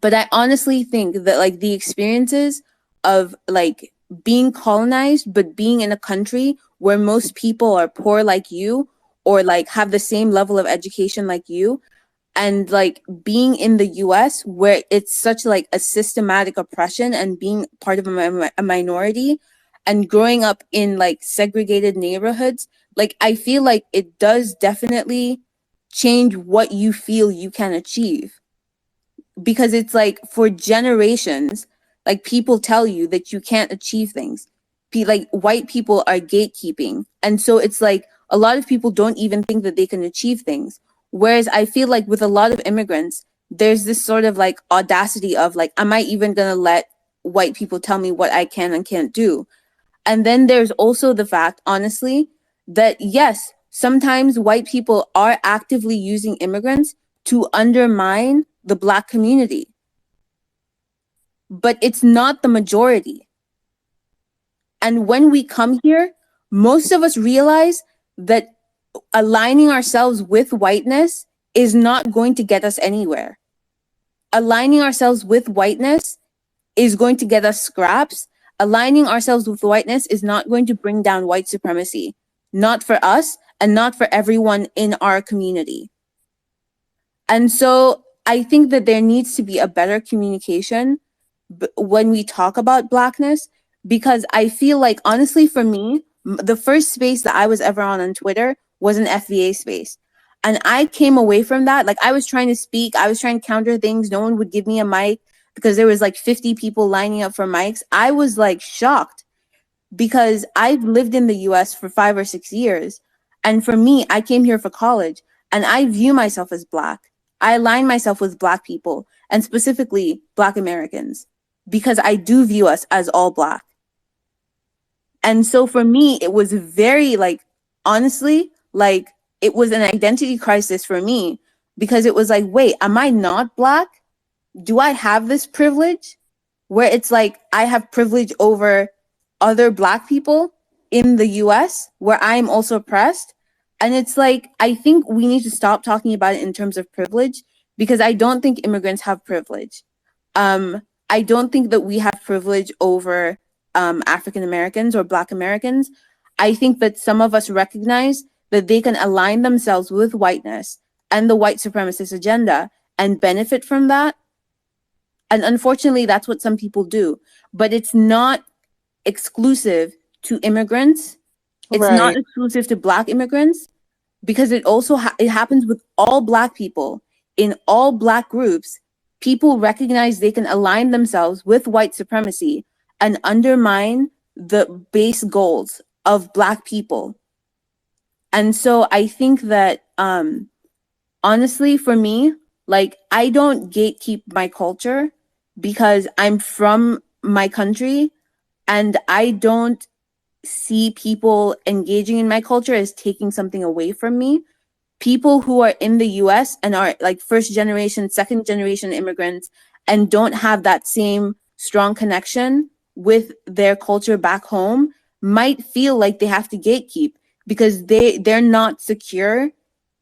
but I honestly think that like the experiences of like being colonized, but being in a country where most people are poor like you, or like have the same level of education like you, and like being in the US where it's such like a systematic oppression, and being part of a minority and growing up in like segregated neighborhoods, like I feel like it does definitely change what you feel you can achieve. Because it's like for generations, like people tell you that you can't achieve things. Like white people are gatekeeping. And so it's like a lot of people don't even think that they can achieve things. Whereas I feel like with a lot of immigrants, there's this sort of like audacity of like, am I even gonna let white people tell me what I can and can't do? And then there's also the fact, honestly, that yes, sometimes white people are actively using immigrants to undermine the Black community. But it's not the majority. And when we come here, most of us realize that aligning ourselves with whiteness is not going to get us anywhere. Aligning ourselves with whiteness is going to get us scraps. Aligning ourselves with whiteness is not going to bring down white supremacy. Not for us and not for everyone in our community. And so I think that there needs to be a better communication when we talk about Blackness, because I feel like, honestly, for me, the first space that I was ever on Twitter was an FBA space. And I came away from that, like I was trying to speak, I was trying to counter things, no one would give me a mic because there was like 50 people lining up for mics. I was like shocked because I've lived in the US for 5 or 6 years. And for me, I came here for college and I view myself as Black. I align myself with Black people and specifically Black Americans because I do view us as all Black. And so for me, it was very like, honestly, like it was an identity crisis for me because it was like, wait, am I not Black? Do I have this privilege where it's like I have privilege over other Black people in the US where I'm also oppressed? And it's like, I think we need to stop talking about it in terms of privilege because I don't think immigrants have privilege. I don't think that we have privilege over African Americans or Black Americans. I think that some of us recognize that they can align themselves with whiteness and the white supremacist agenda and benefit from that. And unfortunately, that's what some people do. But it's not exclusive to immigrants. It's not exclusive to Black immigrants because it also it happens with all Black people in all Black groups. People recognize they can align themselves with white supremacy and undermine the base goals of Black people. And so I think that, honestly, for me, like, I don't gatekeep my culture because I'm from my country and I don't see people engaging in my culture as taking something away from me. People who are in the US and are like first generation, second generation immigrants and don't have that same strong connection with their culture back home might feel like they have to gatekeep because they're not secure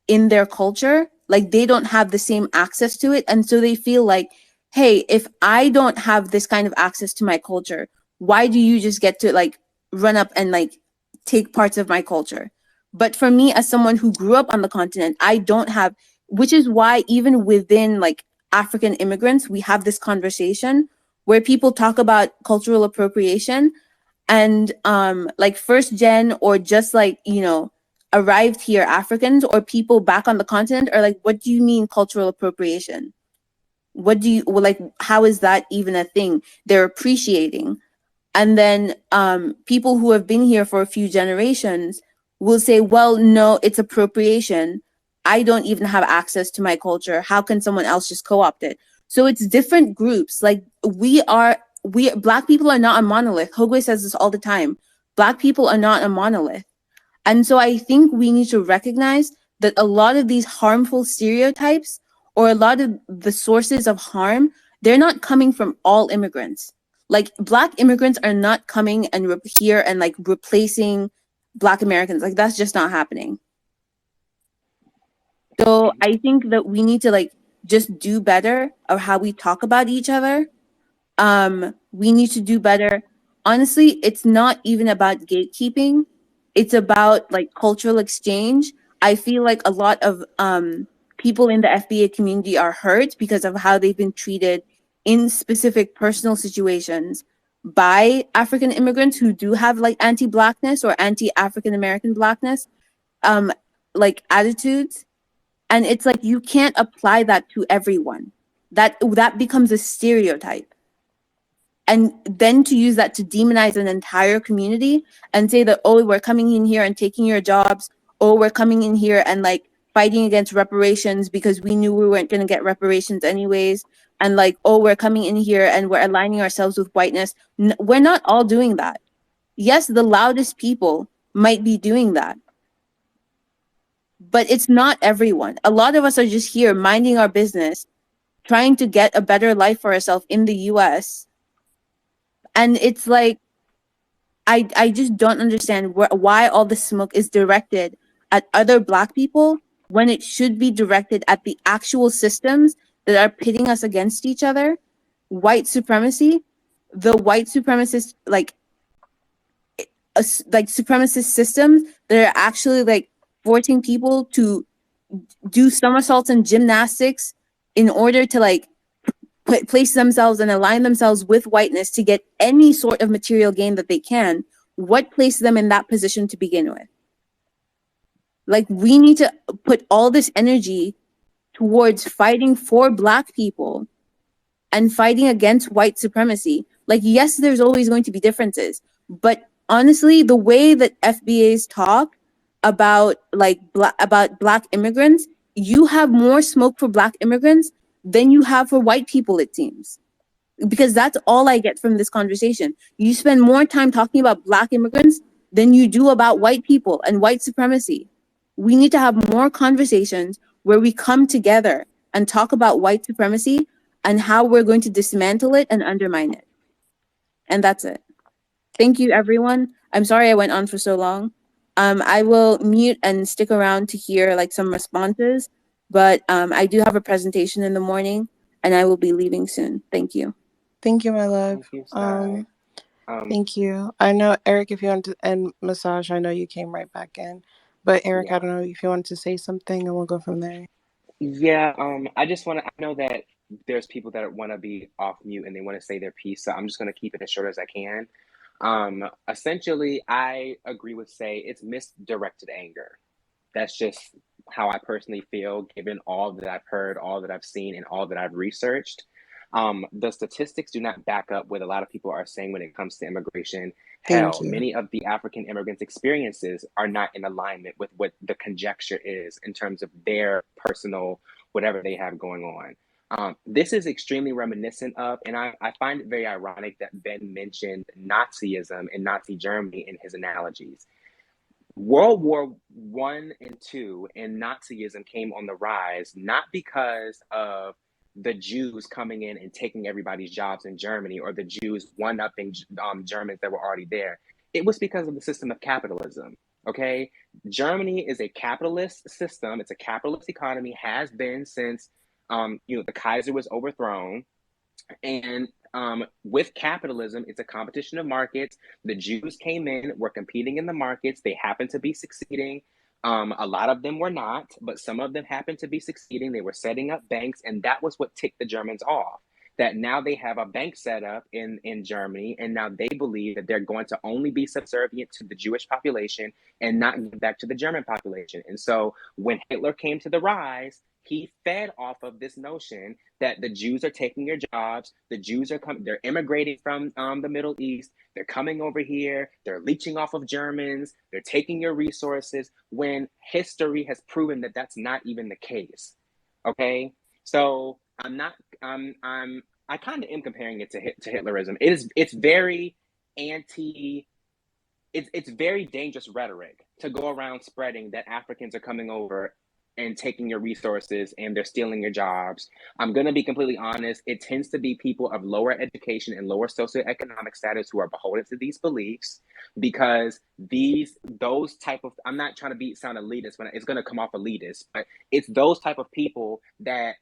in their culture. Like they don't have the same access to it. And so they feel like hey, if I don't have this kind of access to my culture, why do you just get to like run up and like take parts of my culture? But for me, as someone who grew up on the continent, I don't have, which is why even within like African immigrants, we have this conversation where people talk about cultural appropriation, and like first gen or just like, you know, arrived here Africans or people back on the continent are like, what do you mean cultural appropriation? What do you, well, like, how is that even a thing? They're appreciating. And then people who have been here for a few generations will say, well, no, it's appropriation. I don't even have access to my culture. How can someone else just co-opt it? So it's different groups. Like Black people are not a monolith. Hogwe says this all the time. Black people are not a monolith. And so I think we need to recognize that a lot of these harmful stereotypes or a lot of the sources of harm, they're not coming from all immigrants. Like Black immigrants are not coming and here and like replacing Black Americans. Like that's just not happening. So I think that we need to like just do better of how we talk about each other. We need to do better. Honestly, it's not even about gatekeeping. It's about like cultural exchange. I feel like a lot of people in the FBA community are hurt because of how they've been treated in specific personal situations by African immigrants who do have like anti-Blackness or anti-African American Blackness like attitudes. And it's like you can't apply that to everyone. That becomes a stereotype. And then to use that to demonize an entire community and say that, oh, we're coming in here and taking your jobs, oh, we're coming in here and like fighting against reparations because we knew we weren't going to get reparations anyways, and like, oh, we're coming in here and we're aligning ourselves with whiteness. We're not all doing that. Yes, the loudest people might be doing that, but it's not everyone. A lot of us are just here minding our business, trying to get a better life for ourselves in the US. And it's like, I just don't understand why all the smoke is directed at other Black people when it should be directed at the actual systems that are pitting us against each other. White supremacy, the white supremacist, like supremacist systems that are actually like forcing people to do somersaults and gymnastics in order to like place themselves and align themselves with whiteness to get any sort of material gain that they can. What placed them in that position to begin with? Like, we need to put all this energy towards fighting for Black people and fighting against white supremacy. Like, yes, there's always going to be differences, but honestly, the way that FBAs talk about like about Black immigrants, you have more smoke for Black immigrants than you have for white people, it seems. Because that's all I get from this conversation. You spend more time talking about Black immigrants than you do about white people and white supremacy. We need to have more conversations where we come together and talk about white supremacy and how we're going to dismantle it and undermine it. And that's it. Thank you, everyone. I'm sorry I went on for so long. I will mute and stick around to hear like some responses, but I do have a presentation in the morning and I will be leaving soon. Thank you. Thank you, my love. Thank you, Sky. Thank you. I know, Eric, if you want to, and Massage, I know you came right back in, but Eric, Yeah. I don't know if you wanted to say something and we'll go from there. Yeah, I just want to, I know that there's people that want to be off mute and they want to say their piece, so I'm just going to keep it as short as I can. Essentially, I agree with Say, it's misdirected anger. That's just how I personally feel, given all that I've heard, all that I've seen, and all that I've researched. The statistics do not back up what a lot of people are saying when it comes to immigration. Hell, many of the African immigrants' experiences are not in alignment with what the conjecture is in terms of their personal, whatever they have going on. This is extremely reminiscent of, and I find it very ironic that Ben mentioned Nazism and Nazi Germany in his analogies. World War I and II and Nazism came on the rise, not because of the Jews coming in and taking everybody's jobs in Germany or the Jews one-upping Germans that were already there. It was because of the system of capitalism, okay? Germany is a capitalist system. It's a capitalist economy, has been since, the Kaiser was overthrown. And with capitalism, it's a competition of markets. The Jews came in, were competing in the markets. They happened to be succeeding. A lot of them were not, but some of them happened to be succeeding. They were setting up banks, and that was what ticked the Germans off. That now they have a bank set up in Germany, and now they believe that they're going to only be subservient to the Jewish population and not give back to the German population. And so when Hitler came to the rise, he fed off of this notion that the Jews are taking your jobs, the Jews are coming, they're immigrating from the Middle East, they're coming over here, they're leeching off of Germans, they're taking your resources, when history has proven that that's not even the case. Okay, so I'm not, I kind of am comparing it to Hitlerism. It's very anti. It's very dangerous rhetoric to go around spreading that Africans are coming over and taking your resources and they're stealing your jobs. I'm going to be completely honest. It tends to be people of lower education and lower socioeconomic status who are beholden to these beliefs, because those type of, I'm not trying to sound elitist, but it's going to come off elitist, but it's those type of people that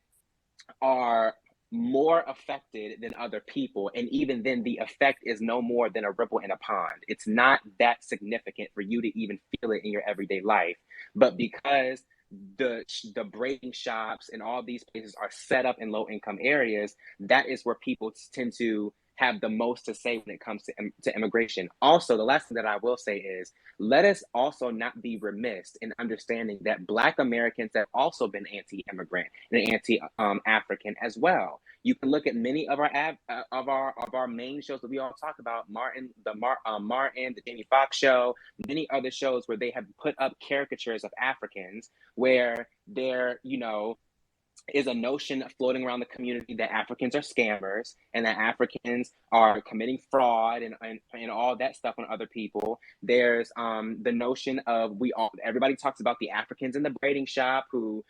are more affected than other people, and even then the effect is no more than a ripple in a pond. It's not that significant for you to even feel it in your everyday life, but because the braiding shops and all these places are set up in low income areas, that is where people tend to have the most to say when it comes to immigration. Also, the last thing that I will say is, let us also not be remiss in understanding that Black Americans have also been anti-immigrant and anti-African as well. You can look at many of our main shows that we all talk about, Martin, the Jamie Foxx show, many other shows where they have put up caricatures of Africans where they're, is a notion floating around the community that Africans are scammers and that Africans are committing fraud and all that stuff on other people. There's the notion of everybody talks about the Africans in the braiding shop who,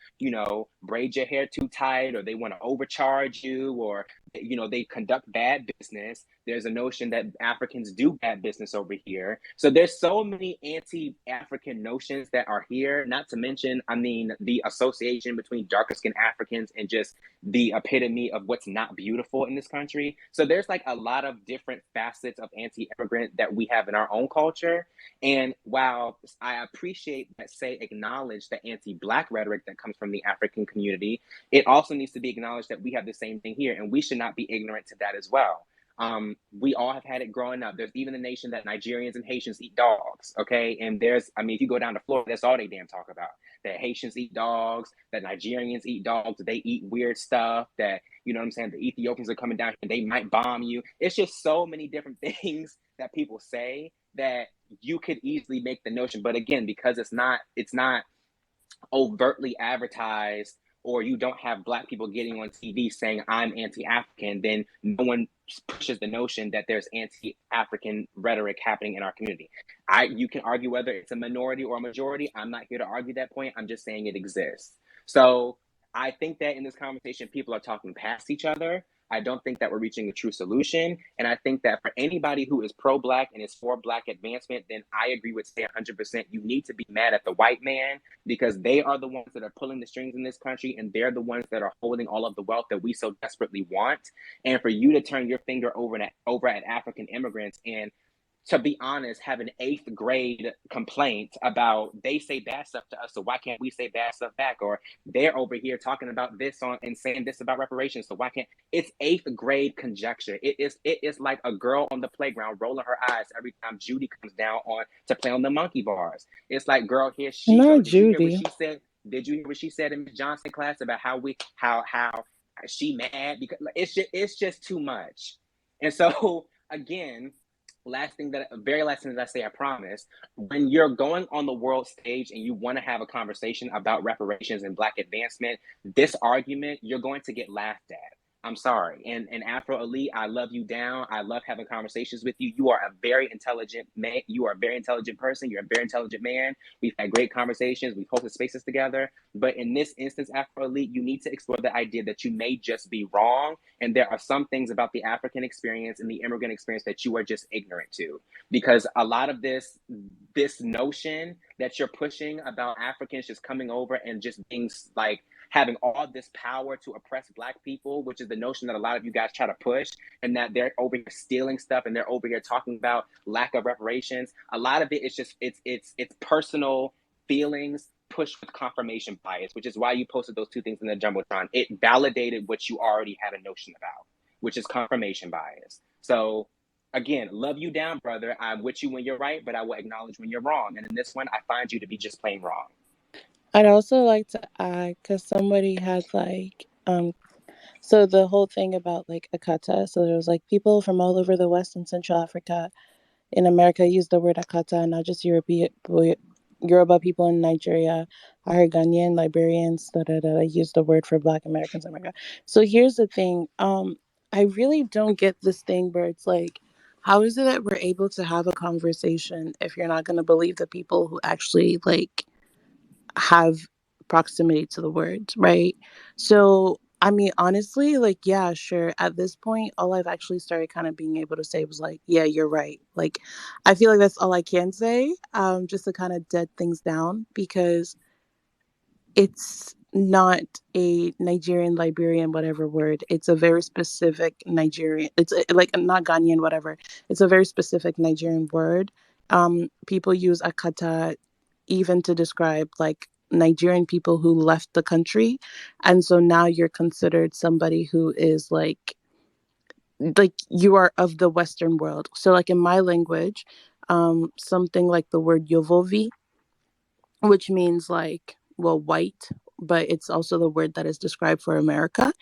braid your hair too tight, or they want to overcharge you, or they conduct bad business. There's a notion that Africans do bad business over here. So there's so many anti-African notions that are here, not to mention, the association between darker skinned Africans and just the epitome of what's not beautiful in this country. So there's like a lot of different facets of anti-immigrant that we have in our own culture. And while I appreciate that, acknowledge the anti-Black rhetoric that comes from the African community, it also needs to be acknowledged that we have the same thing here, and we should not be ignorant to that as well. We all have had it growing up. There's even the nation that Nigerians and Haitians eat dogs, okay? And if you go down to Florida, that's all they damn talk about. That Haitians eat dogs, that Nigerians eat dogs, that they eat weird stuff, that, you know what I'm saying, the Ethiopians are coming down and they might bomb you. It's just so many different things that people say that you could easily make the notion. But again, because it's not overtly advertised, or you don't have Black people getting on TV saying I'm anti-African, then no one pushes the notion that there's anti-African rhetoric happening in our community. You can argue whether it's a minority or a majority. I'm not here to argue that point. I'm just saying it exists. So I think that in this conversation, people are talking past each other. I don't think that we're reaching a true solution. And I think that for anybody who is pro-Black and is for Black advancement, then I agree with say 100%. You need to be mad at the white man, because they are the ones that are pulling the strings in this country, and they're the ones that are holding all of the wealth that we so desperately want. And for you to turn your finger over at African immigrants and, to be honest, have an 8th grade complaint about they say bad stuff to us, so why can't we say bad stuff back? Or they're over here talking about this and saying this about reparations, so why can't? It's 8th grade conjecture. It is like a girl on the playground rolling her eyes every time Judy comes down to play on the monkey bars. It's like, girl, here she Not goes. Did you hear Judy. what she said? Did you hear what she said in Ms. Johnson class about how she mad? Because it's just too much. And so again, very last thing that I say, I promise, when you're going on the world stage and you want to have a conversation about reparations and Black advancement, this argument, you're going to get laughed at. I'm sorry. And Afro Elite, I love you down. I love having conversations with you. You are a very intelligent man. You are a very intelligent person. You're a very intelligent man. We've had great conversations. We've hosted spaces together. But in this instance, Afro Elite, you need to explore the idea that you may just be wrong. And there are some things about the African experience and the immigrant experience that you are just ignorant to. Because a lot of this notion that you're pushing about Africans just coming over and just being like having all this power to oppress Black people, which is the notion that a lot of you guys try to push, and that they're over here stealing stuff and they're over here talking about lack of reparations. A lot of it is just it's personal feelings pushed with confirmation bias, which is why you posted those two things in the Jumbotron. It validated what you already had a notion about, which is confirmation bias. So again, love you down, brother. I'm with you when you're right, but I will acknowledge when you're wrong. And in this one, I find you to be just plain wrong. I'd also like to add, because somebody had like, so the whole thing about like Akata, so there was like people from all over the West and Central Africa in America use the word Akata, not just Yoruba people in Nigeria. I heard Ghanaian, Liberians, use the word for Black Americans in America. So here's the thing. I really don't get this thing where it's like, how is it that we're able to have a conversation if you're not going to believe the people who actually like have proximity to the words, right? So, I mean, honestly, like, yeah, sure. At this point, all I've actually started kind of being able to say was like, yeah, you're right. Like, I feel like that's all I can say, just to kind of dead things down, because it's not a Nigerian, Liberian, whatever word. It's a very specific Nigerian. It's like not Ghanaian, whatever. It's a very specific Nigerian word. People use akata even to describe like Nigerian people who left the country, and so now you're considered somebody who is like you are of the Western world. So like in my language, something like the word yovovi, which means like, well, white, but it's also the word that is described for America.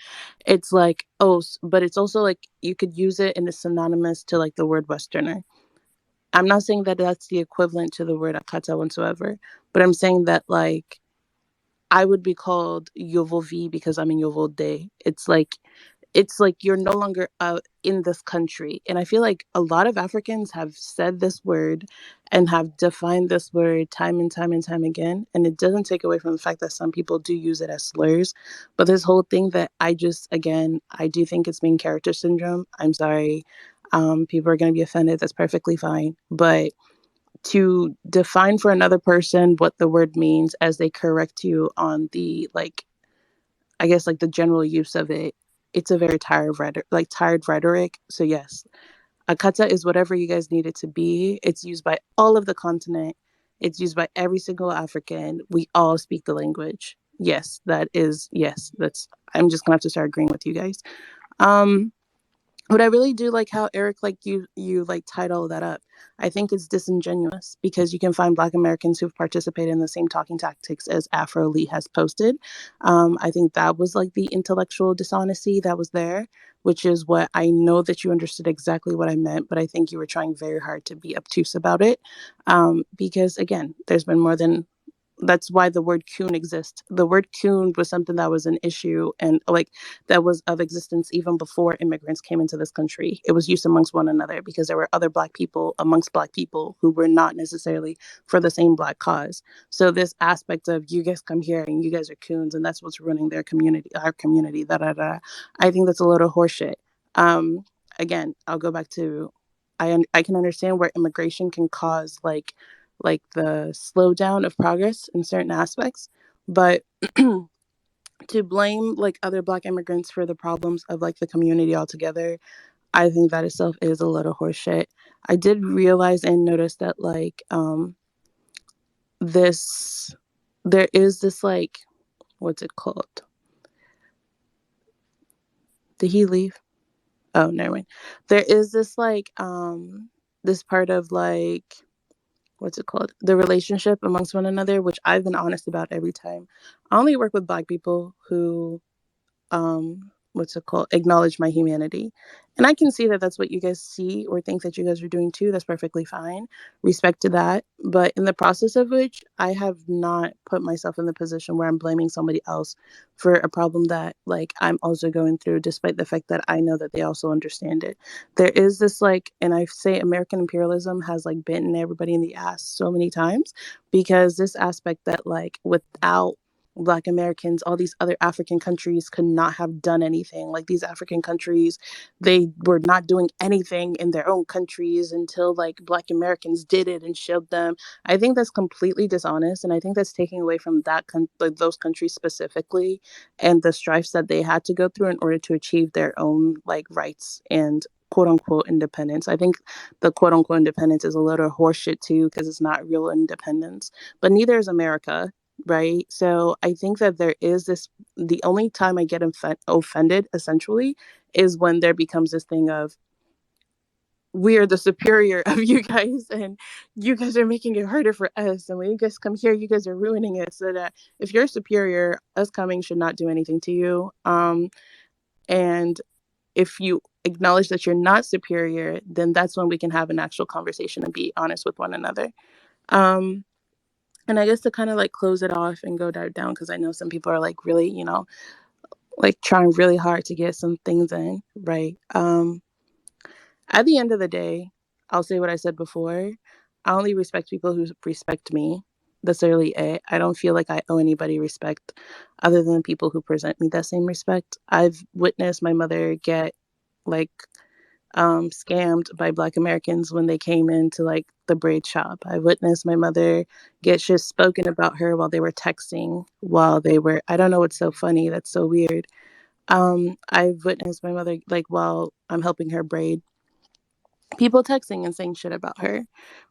It's like, oh, but it's also like you could use it and it's synonymous to like the word Westerner. I'm not saying that that's the equivalent to the word akata whatsoever, but I'm saying that like I would be called Yovovi because I'm in Yovolde. It's like you're no longer in this country. And I feel like a lot of Africans have said this word and have defined this word time and time and time again. And it doesn't take away from the fact that some people do use it as slurs. But this whole thing that again, I do think it's main character syndrome. I'm sorry. People are going to be offended. That's perfectly fine. But to define for another person what the word means as they correct you on the like I guess like the general use of it, it's a very tired rhetoric. So yes, akata is whatever you guys need it to be. It's used by all of the continent. It's used by every single African. We all speak the language. Yes, that's I'm just gonna have to start agreeing with you guys. Um but I really do like how Eric, like you like tied all of that up. I think it's disingenuous because you can find Black Americans who've participated in the same talking tactics as Afro Lee has posted. I think that was like the intellectual dishonesty that was there, which is what I know that you understood exactly what I meant, but I think you were trying very hard to be obtuse about it. Because again, there's been more than that's why the word coon exists. The word coon was something that was an issue and like that was of existence even before immigrants came into this country. It was used amongst one another because there were other Black people amongst Black people who were not necessarily for the same Black cause. So this aspect of you guys come here and you guys are coons and that's what's ruining their community, our community, I think that's a little horseshit. Um, Again, I'll go back to I can understand where immigration can cause like the slowdown of progress in certain aspects, but to blame like other Black immigrants for the problems of like the community altogether, I think that itself is a little horseshit. I did realize and notice that like this there is this like what's it called? Did he leave? Oh, never mind. There is this like this part of like what's it called, the relationship amongst one another, which I've been honest about every time. I only work with Black people who what's it called, acknowledge my humanity, and I can see that that's what you guys see or think that you guys are doing too. That's perfectly fine, respect to that, but in the process of which I have not put myself in the position where I'm blaming somebody else for a problem that like I'm also going through, despite the fact that I know that they also understand it. There is this like, and I say American imperialism has like bitten everybody in the ass so many times because this aspect that like Black Americans, all these other African countries could not have done anything. Like these African countries, they were not doing anything in their own countries until like Black Americans did it and showed them. I think that's completely dishonest, and I think that's taking away from like those countries specifically and the strifes that they had to go through in order to achieve their own like rights and quote unquote independence. I think the quote unquote independence is a little horseshit too because it's not real independence. But neither is America, right? So I think that there is this. The only time I get offended, essentially, is when there becomes this thing of we are the superior of you guys, and you guys are making it harder for us. And when you guys come here, you guys are ruining it. So that if you're superior, us coming should not do anything to you. And if you acknowledge that you're not superior, then that's when we can have an actual conversation and be honest with one another. Um, and I guess to kind of like close it off and go down, because I know some people are like really, like trying really hard to get some things in, right? At the end of the day, I'll say what I said before. I only respect people who respect me. That's really it. I don't feel like I owe anybody respect other than people who present me that same respect. I've witnessed my mother get like scammed by Black Americans when they came into like the braid shop. I witnessed my mother get just spoken about her while they were texting, while they were, I don't know what's so funny. That's so weird. I've witnessed my mother, like, while I'm helping her braid, people texting and saying shit about her,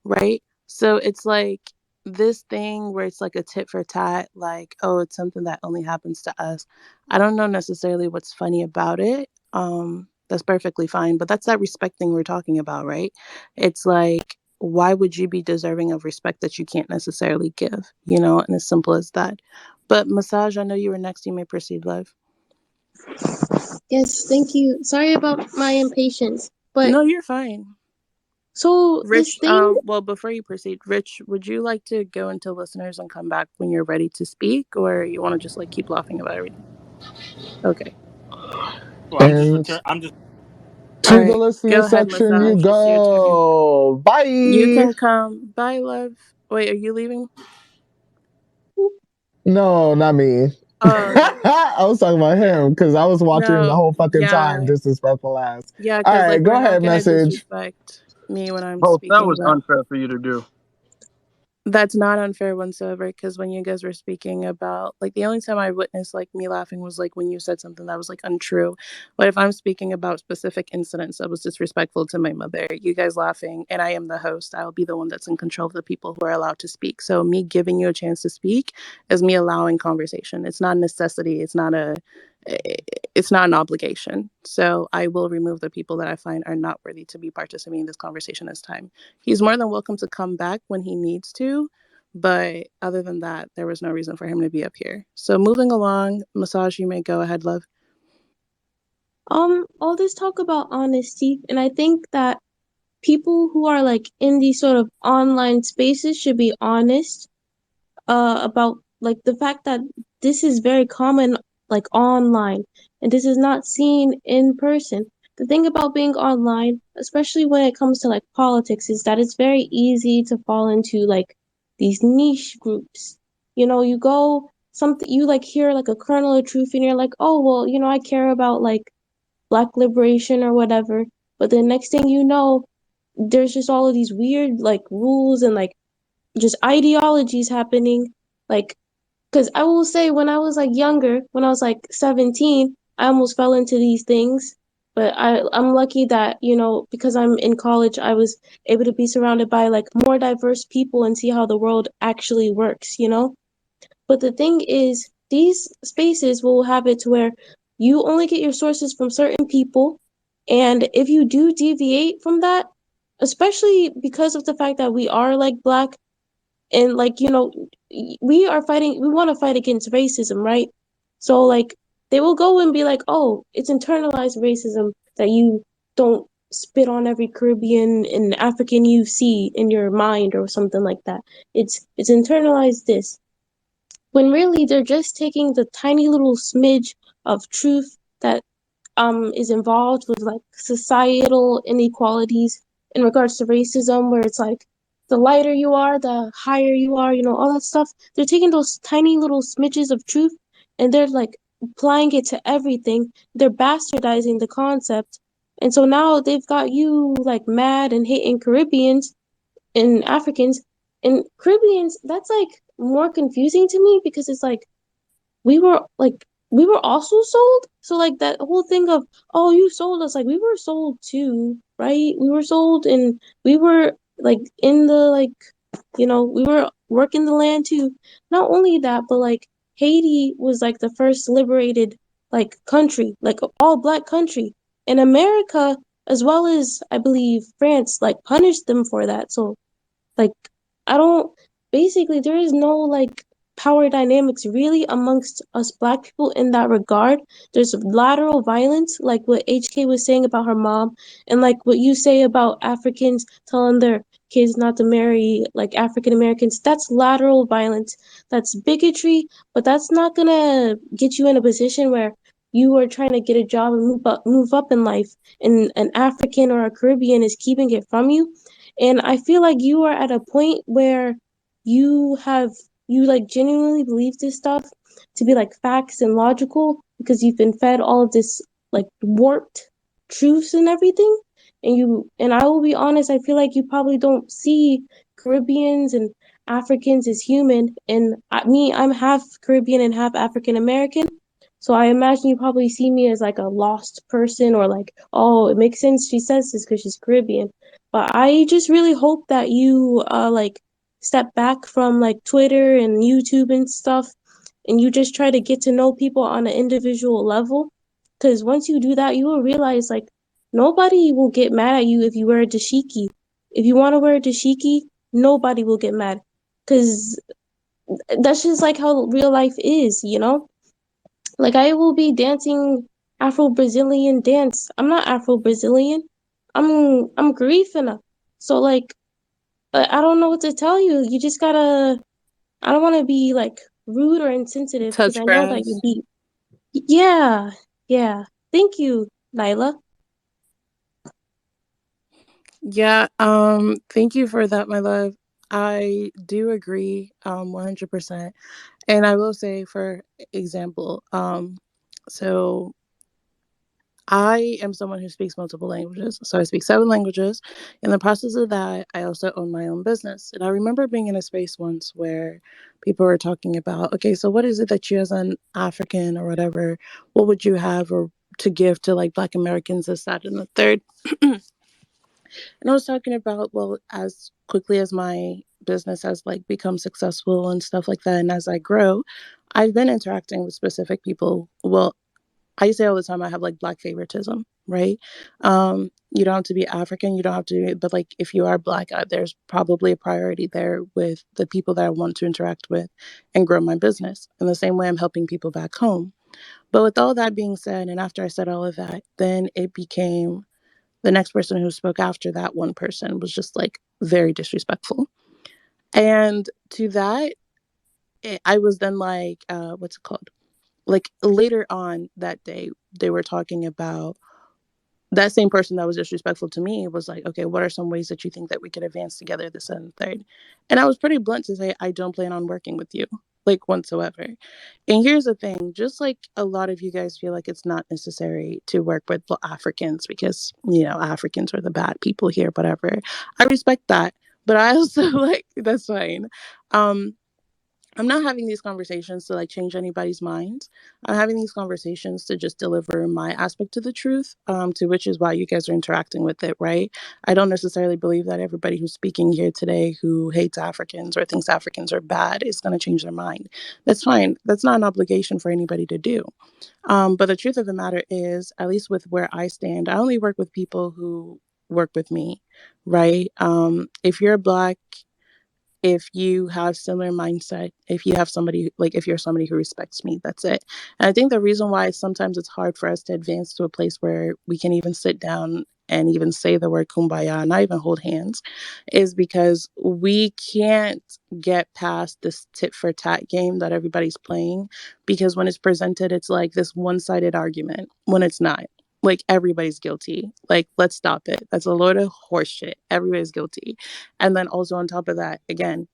right? So it's like this thing where it's like a tit for tat, like, oh, it's something that only happens to us. I don't know necessarily what's funny about it. That's perfectly fine, but that's that respect thing we're talking about, right? It's like, why would you be deserving of respect that you can't necessarily give, and as simple as that. But Massage, I know you were next. You may proceed, love. Yes, thank you. Sorry about my impatience, but No, you're fine. so this Rich, thing. well, before you proceed, Rich, would you like to go into listeners and come back when you're ready to speak, or you want to just like keep laughing about everything? Okay. Well, And I'm just. All to the right. listener Go ahead, section you Massage. It's your turn. go. You Bye. can come. Bye, love. Wait, are you leaving? No, not me. Oh, okay. I was talking about him because I was watching him the No, whole fucking time, yeah. disrespectful ass. Yeah, All because right, like go we're not ahead, gonna message. disrespect me when I'm Hope that speaking was about. unfair for you to do. That's not unfair whatsoever, because when you guys were speaking about, like, the only time I witnessed like me laughing was like when you said something that was like untrue. But if I'm speaking about specific incidents that was disrespectful to my mother, you guys laughing, and I am the host, I'll be the one that's in control of the people who are allowed to speak. So me giving you a chance to speak is me allowing conversation. It's not a necessity. It's not an obligation. So I will remove the people that I find are not worthy to be participating in this conversation this time. He's more than welcome to come back when he needs to, but other than that, there was no reason for him to be up here. So moving along, Massage, you may go ahead, love. All this talk about honesty, and I think that people who are like in these sort of online spaces should be honest about like the fact that this is very common like online, and this is not seen in person. The thing about being online, especially when it comes to like politics, is that it's very easy to fall into like these niche groups. You go something, you like hear like a kernel of truth and you're like, oh well, I care about like black liberation or whatever. But the next thing you know, there's just all of these weird like rules and like just ideologies happening. Like, because I will say, when I was like younger, when I was like 17, I almost fell into these things. But I'm lucky that, because I'm in college, I was able to be surrounded by like more diverse people and see how the world actually works. But the thing is, these spaces will have it to where you only get your sources from certain people. And if you do deviate from that, especially because of the fact that we are like black, and like we want to fight against racism, right? So like they will go and be like, oh, it's internalized racism that you don't spit on every Caribbean and African you see in your mind or something like that. It's internalized this, when really they're just taking the tiny little smidge of truth that is involved with like societal inequalities in regards to racism, where it's like the lighter you are, the higher you are, all that stuff. They're taking those tiny little smidges of truth and they're like applying it to everything. They're bastardizing the concept. And so now they've got you like mad and hating Caribbeans and Africans. And Caribbeans, that's like more confusing to me because it's like we were also sold. So like that whole thing of, oh, you sold us, like we were sold too, right? We were sold and we were like in the like we were working the land too. Not only that, but like Haiti was like the first liberated like country, like all black country. And America, as well as I believe France, like punished them for that. So like, I don't, basically, there is no like power dynamics really amongst us black people in that regard. There's lateral violence, like what HK was saying about her mom, and like what you say about Africans telling their kids not to marry like African Americans. That's lateral violence. That's bigotry, but that's not gonna get you in a position where you are trying to get a job and move up in life, and an African or a Caribbean is keeping it from you. And I feel like you are at a point where you have you like genuinely believe this stuff to be like facts and logical because you've been fed all of this like warped truths and everything. And I will be honest, I feel like you probably don't see Caribbeans and Africans as human. And I'm half Caribbean and half African American. So I imagine you probably see me as like a lost person or like, oh, it makes sense she says this because she's Caribbean. But I just really hope that you like step back from like Twitter and YouTube and stuff and you just try to get to know people on an individual level. Because once you do that, you will realize like nobody will get mad at you if you wear a dashiki. If you want to wear a dashiki, nobody will get mad. Because that's just like how real life is. Like I will be dancing Afro Brazilian dance. I'm not Afro Brazilian. I'm Garifuna. So like I don't know what to tell you. You just gotta. I don't want to be like rude or insensitive because Touch I know that you grass. be. Yeah, yeah. Thank you, Nyla. Yeah, thank you for that, my love. I do agree 100%. And I will say, for example, so I am someone who speaks multiple languages. So I speak 7 languages. In the process of that, I also own my own business. And I remember being in a space once where people were talking about, okay, so what is it that you as an African or whatever, what would you have or to give to like Black Americans, this, that, and the third? And I was talking about, well, as quickly as my business has like become successful and stuff like that, and as I grow, I've been interacting with specific people. Well, I say all the time I have like Black favoritism, right? You don't have to be African, you don't have to, but like if you are Black, there's probably a priority there with the people that I want to interact with and grow my business. In the same way, I'm helping people back home. But with all that being said, and after I said all of that, then it became the next person who spoke after that one person was just like very disrespectful. And to that, I was then like, what's it called? Like later on that day, they were talking about that same person that was disrespectful to me was like, okay, what are some ways that you think that we could advance together, this and the third? And I was pretty blunt to say, I don't plan on working with you, like whatsoever. And here's the thing, just like a lot of you guys feel like it's not necessary to work with Africans because, Africans are the bad people here, whatever. I respect that. But I also like, that's fine. Um, I'm not having these conversations to like change anybody's minds. I'm having these conversations to just deliver my aspect of the truth, to which is why you guys are interacting with it, right? I don't necessarily believe that everybody who's speaking here today who hates Africans or thinks Africans are bad is going to change their mind. That's fine. That's not an obligation for anybody to do. But the truth of the matter is, at least with where I stand, I only work with people who work with me, right? If you're Black, if you have similar mindset, if you have somebody like if you're somebody who respects me, that's it. And I think the reason why sometimes it's hard for us to advance to a place where we can even sit down and even say the word kumbaya, not even hold hands, is because we can't get past this tit for tat game that everybody's playing, because when it's presented it's like this one-sided argument when it's not. like everybody's guilty. Like, let's stop it. That's a load of horse shit. Everybody's guilty. And then also on top of that, again,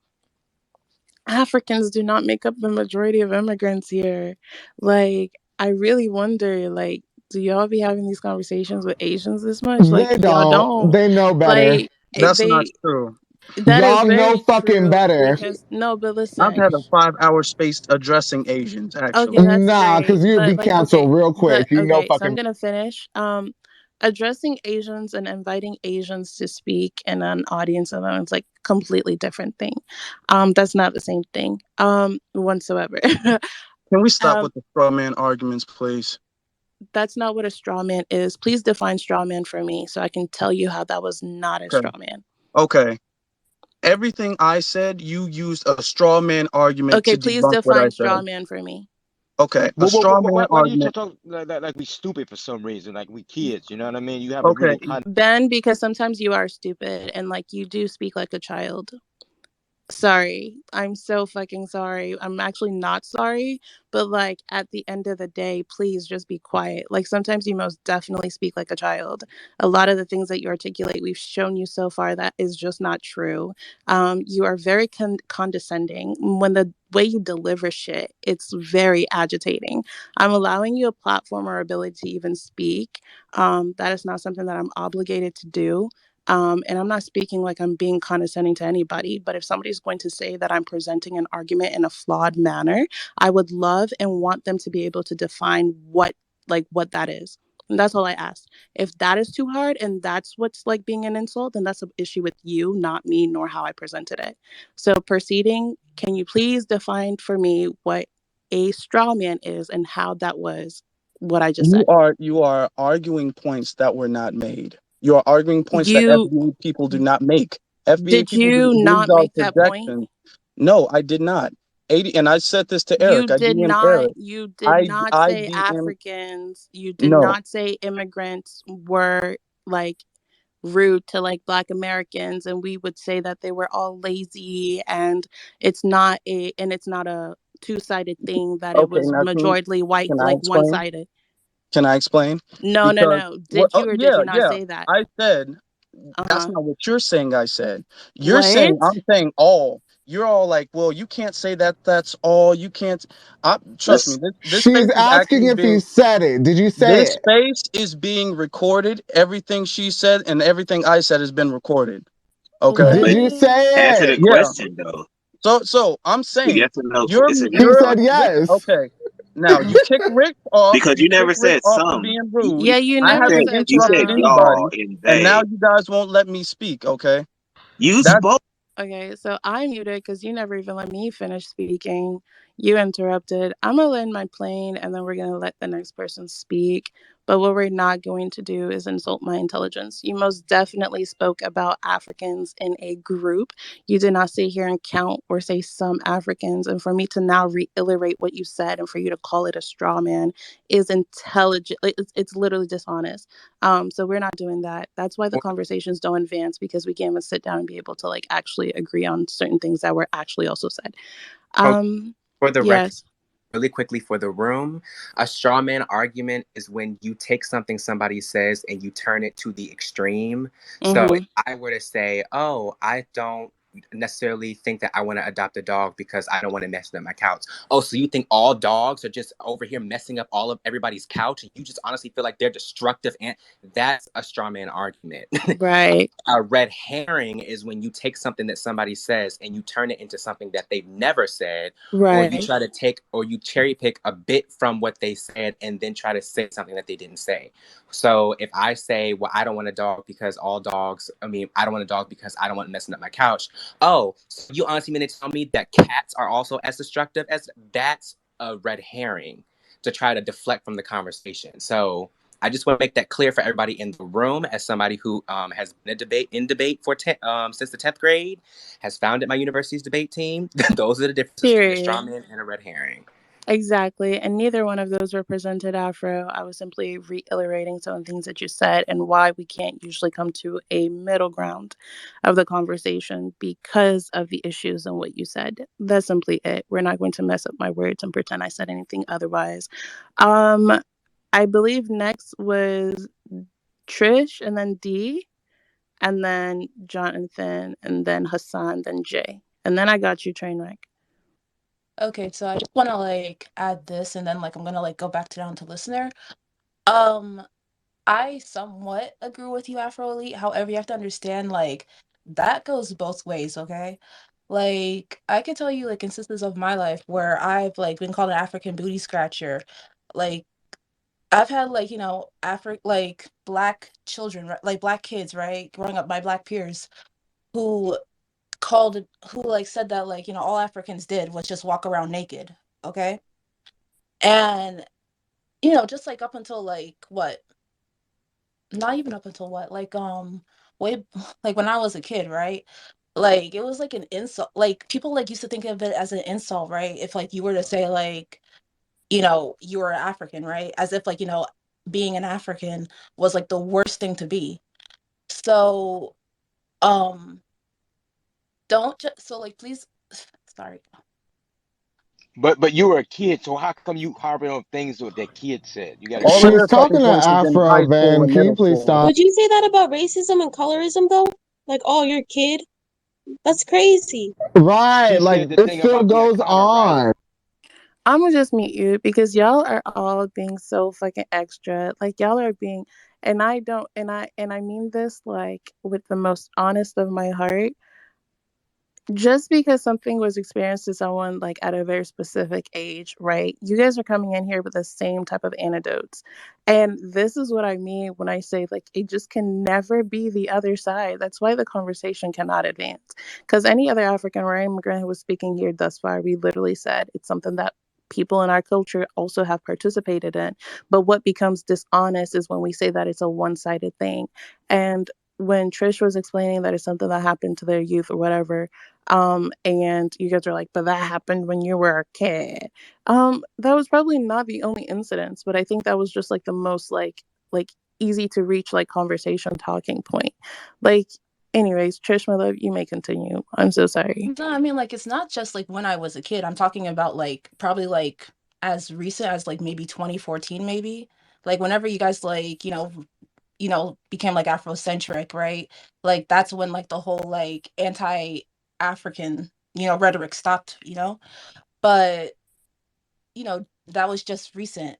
Africans do not make up the majority of immigrants here. Like, I really wonder, like, do y'all be having these conversations with Asians this much? Like, They y'all don't. don't. They know better. Like, That's not they, true. that is Y'all know very fucking true better. because, no, but I've listen, had a 5 hour space addressing Asians, okay, actually. that's Nah, great. because you'd But be like, okay, canceled real but quick. You know okay, so I'm fucking. gonna finish. Addressing Asians and inviting Asians to speak in an audience alone is like completely different thing. That's not the same thing. Whatsoever. Can we stop um, with the straw man arguments, please? that's not what a straw man is. Please define straw man for me so I can tell you how that was not a Okay. straw man. Okay. Everything I said, you used a straw man argument Okay, to please debunk what I define straw said. man for me. Okay. A Well, straw man why do you argument. talk like we stupid for some reason? Like we kids, you know what I mean? You have a Okay. real con. Ben, because sometimes you are stupid and like you do speak like a child. Sorry. I'm so fucking sorry. I'm actually not sorry, but like at the end of the day, please just be quiet. Like sometimes you most definitely speak like a child. A lot of the things that you articulate, we've shown you so far that is just not true. You are very condescending. When the way you deliver shit, it's very agitating. I'm allowing you a platform or ability to even speak. That is not something that I'm obligated to do. And I'm not speaking like I'm being condescending to anybody, but if somebody's going to say that I'm presenting an argument in a flawed manner, I would love and want them to be able to define what that is. And that's all I ask. If that is too hard and that's what's like being an insult, then that's an issue with you, not me, nor how I presented it. So proceeding, can you please define for me what a straw man is and how that was what I just said? You are arguing points that were not made. You are arguing points that You FBA people do not make. FBA did people do. you These not are make that point? projections. No, I did not. 80, and I said this to You Eric. I did DM'd not Eric. you did not I say DM. Africans, you did No. not say immigrants were like rude to like Black Americans, and we would say that they were all lazy, and it's not a two-sided thing, that it Okay, was now majority white, can I like explain? one-sided. Can I explain? No, no, Because no. what? Did Oh, you or did yeah, you not yeah. say that? I said that's Uh-huh. not what you're saying. I said you're saying What? I'm saying all. You're all like, well, you can't say that. That's all. You can't. Trust me. This She's space is asking actually if you being. said it. Did you say This it? space is being recorded. Everything she said and everything I said has been recorded. Okay. Did But you What? say answer the it? Yeah. question though. So I'm The saying yes or no. you're It's a yes He or you're said no. Rick. yes. Okay. Now you kick Rick off. Because You you kick never Rick said off for some. being rude. Yeah, you I never haven't said You said interrupted y'all anybody, some. and and now they. you guys won't let me speak. Okay. You That's spoke. Okay, so I muted because you never even let me finish speaking. You interrupted. I'm gonna land my plane and then we're gonna let the next person speak. But what we're not going to do is insult my intelligence. You most definitely spoke about Africans in a group. You did not sit here and count or say some Africans. And for me to now reiterate what you said and for you to call it a straw man is intelligent. It's literally dishonest. So we're not doing that. That's why the conversations don't advance, because we can't even sit down and be able to like actually agree on certain things that were actually also said. For the record, Yes. really quickly for the room, a straw man argument is when you take something somebody says and you turn it to the extreme. So if I were to say, oh, I don't necessarily think that I want to adopt a dog because I don't want to mess up my couch. Oh, so you think all dogs are just over here messing up all of everybody's couch and you just honestly feel like they're destructive, and that's a straw man argument. Right. A red herring is when you take something that somebody says and you turn it into something that they've never said, or you Right. try to take or you cherry pick a bit from what they said and then try to say something that they didn't say. So if I say, well, I don't want a dog because I don't want a dog because I don't want messing up my couch. Oh, so you honestly mean to tell me that cats are also as destructive as that's a red herring to try to deflect from the conversation. So I just want to make that clear for everybody in the room, as somebody who has been in debate for since the 10th grade, has founded my university's debate team. Those are the differences between a straw Period. man and a red herring. Exactly. And neither one of those represented Afro. I was simply reiterating some of the things that you said and why we can't usually come to a middle ground of the conversation because of the issues and what you said. That's simply it. We're not going to mess up my words and pretend I said anything otherwise. Um, I believe next was Trish, and then D, and then Jonathan, and then Hassan, then Jay. And then I got you, Trainwreck. Okay, so I just want to like add this, and then like I'm gonna like go back to down to listener. Um, I somewhat agree with you, Afro Elite. However, you have to understand like that goes both ways, okay? Like I could tell you like instances of my life where I've like been called an African booty scratcher. Like I've had like, like black children, like black kids, right? Growing up, my black peers who who like said that like, all Africans did was just walk around naked, okay? And just like up until like what? Not even up until what? Like way like when I was a kid, right? Like it was like an insult. Like people like used to think of it as an insult, right? If like you were to say like, you were African, right? As if like, being an African was like the worst thing to be. So, um, don't just so like please sorry. But you were a kid, so how come you harping on things that kid said? You got to All of She's your explain. talking talking to points is in Afro, high school Van. and Can you middle please school. stop? Would you say that about racism and colorism though? Like, oh, you're a kid? That's crazy. Right, She like said the it thing still about the goes encounter, right? on. I'm gonna just mute you because y'all are all being so fucking extra. Like y'all are being, and I don't, and I mean this like with the most honest of my heart. Just because something was experienced to someone like at a very specific age, right? You guys are coming in here with the same type of anecdotes. And this is what I mean when I say like it just can never be the other side. That's why the conversation cannot advance. Because any other African or immigrant who was speaking here thus far, we literally said it's something that people in our culture also have participated in. But what becomes dishonest is when we say that it's a one-sided thing. And when Trish was explaining that it's something that happened to their youth or whatever, and you guys are like, but that happened when you were a kid. That was probably not the only incidents, but I think that was just like the most like easy to reach like conversation talking point. Like, anyways, Trish, my love, you may continue. I'm so sorry. No, I mean like it's not just like when I was a kid. I'm talking about like probably like as recent as like maybe 2014 maybe. Like whenever you guys like, became like Afrocentric, right? Like that's when like the whole like anti-African, rhetoric stopped, But, that was just recent.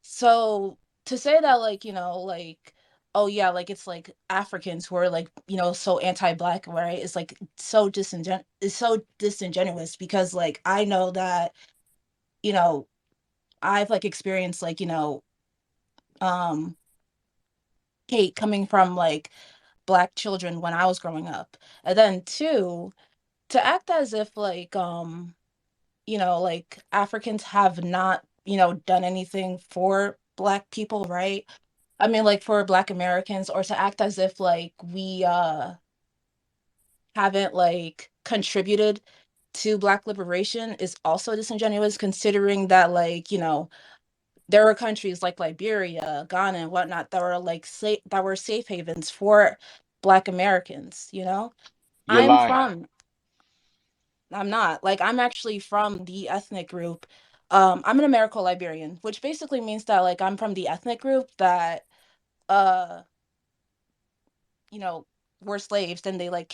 So to say that like, like oh yeah, like it's like Africans who are like, so anti-black, right? It's like so disingenuous because like I know that, you know, I've like experienced like, um hate coming from like black children when I was growing up. And then two, to act as if like like Africans have not, done anything for black people, right? I mean like for black Americans, or to act as if like we haven't like contributed to black liberation is also disingenuous considering that like, there were countries like Liberia, Ghana, and whatnot that were like that were safe havens for black Americans, You're I'm lying. from I'm not. Like I'm actually from the ethnic group. I'm an Americo-Liberian, which basically means that like I'm from the ethnic group that uh, you know, were slaves, then they like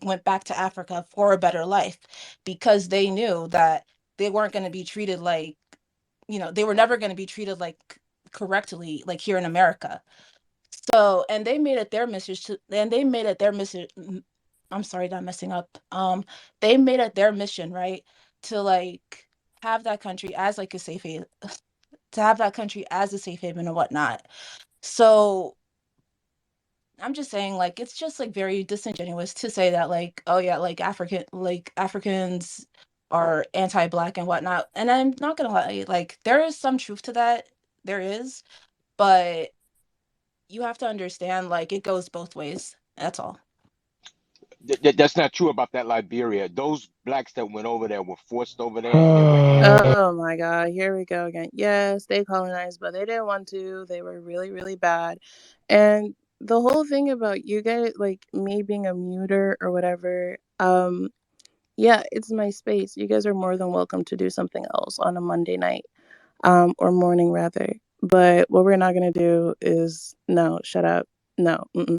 went back to Africa for a better life because they knew that they weren't going to be treated like, they were never going to be treated like correctly like here in America. So, and they made it their mission and they made it their mission. I'm sorry, not messing up. They made it their mission, right, to like have that country as like a safe haven, to have that country as a safe haven and whatnot. So I'm just saying, like, it's just like very disingenuous to say that, like, oh yeah, like Africans are anti-black and whatnot. And I'm not gonna lie, like, there is some truth to that. There is, but you have to understand like it goes both ways. That's all. That's not true about that Liberia. Those blacks that went over there were forced over there and they were handpicked. Oh my God, here we go again. Yes, they colonized, but they didn't want to. They were really, really bad. And the whole thing about you guys, like me being a muter or whatever, yeah, it's my space. You guys are more than welcome to do something else on a Monday night, or morning rather. But what we're not going to do is, no, shut up. No. Mm-mm.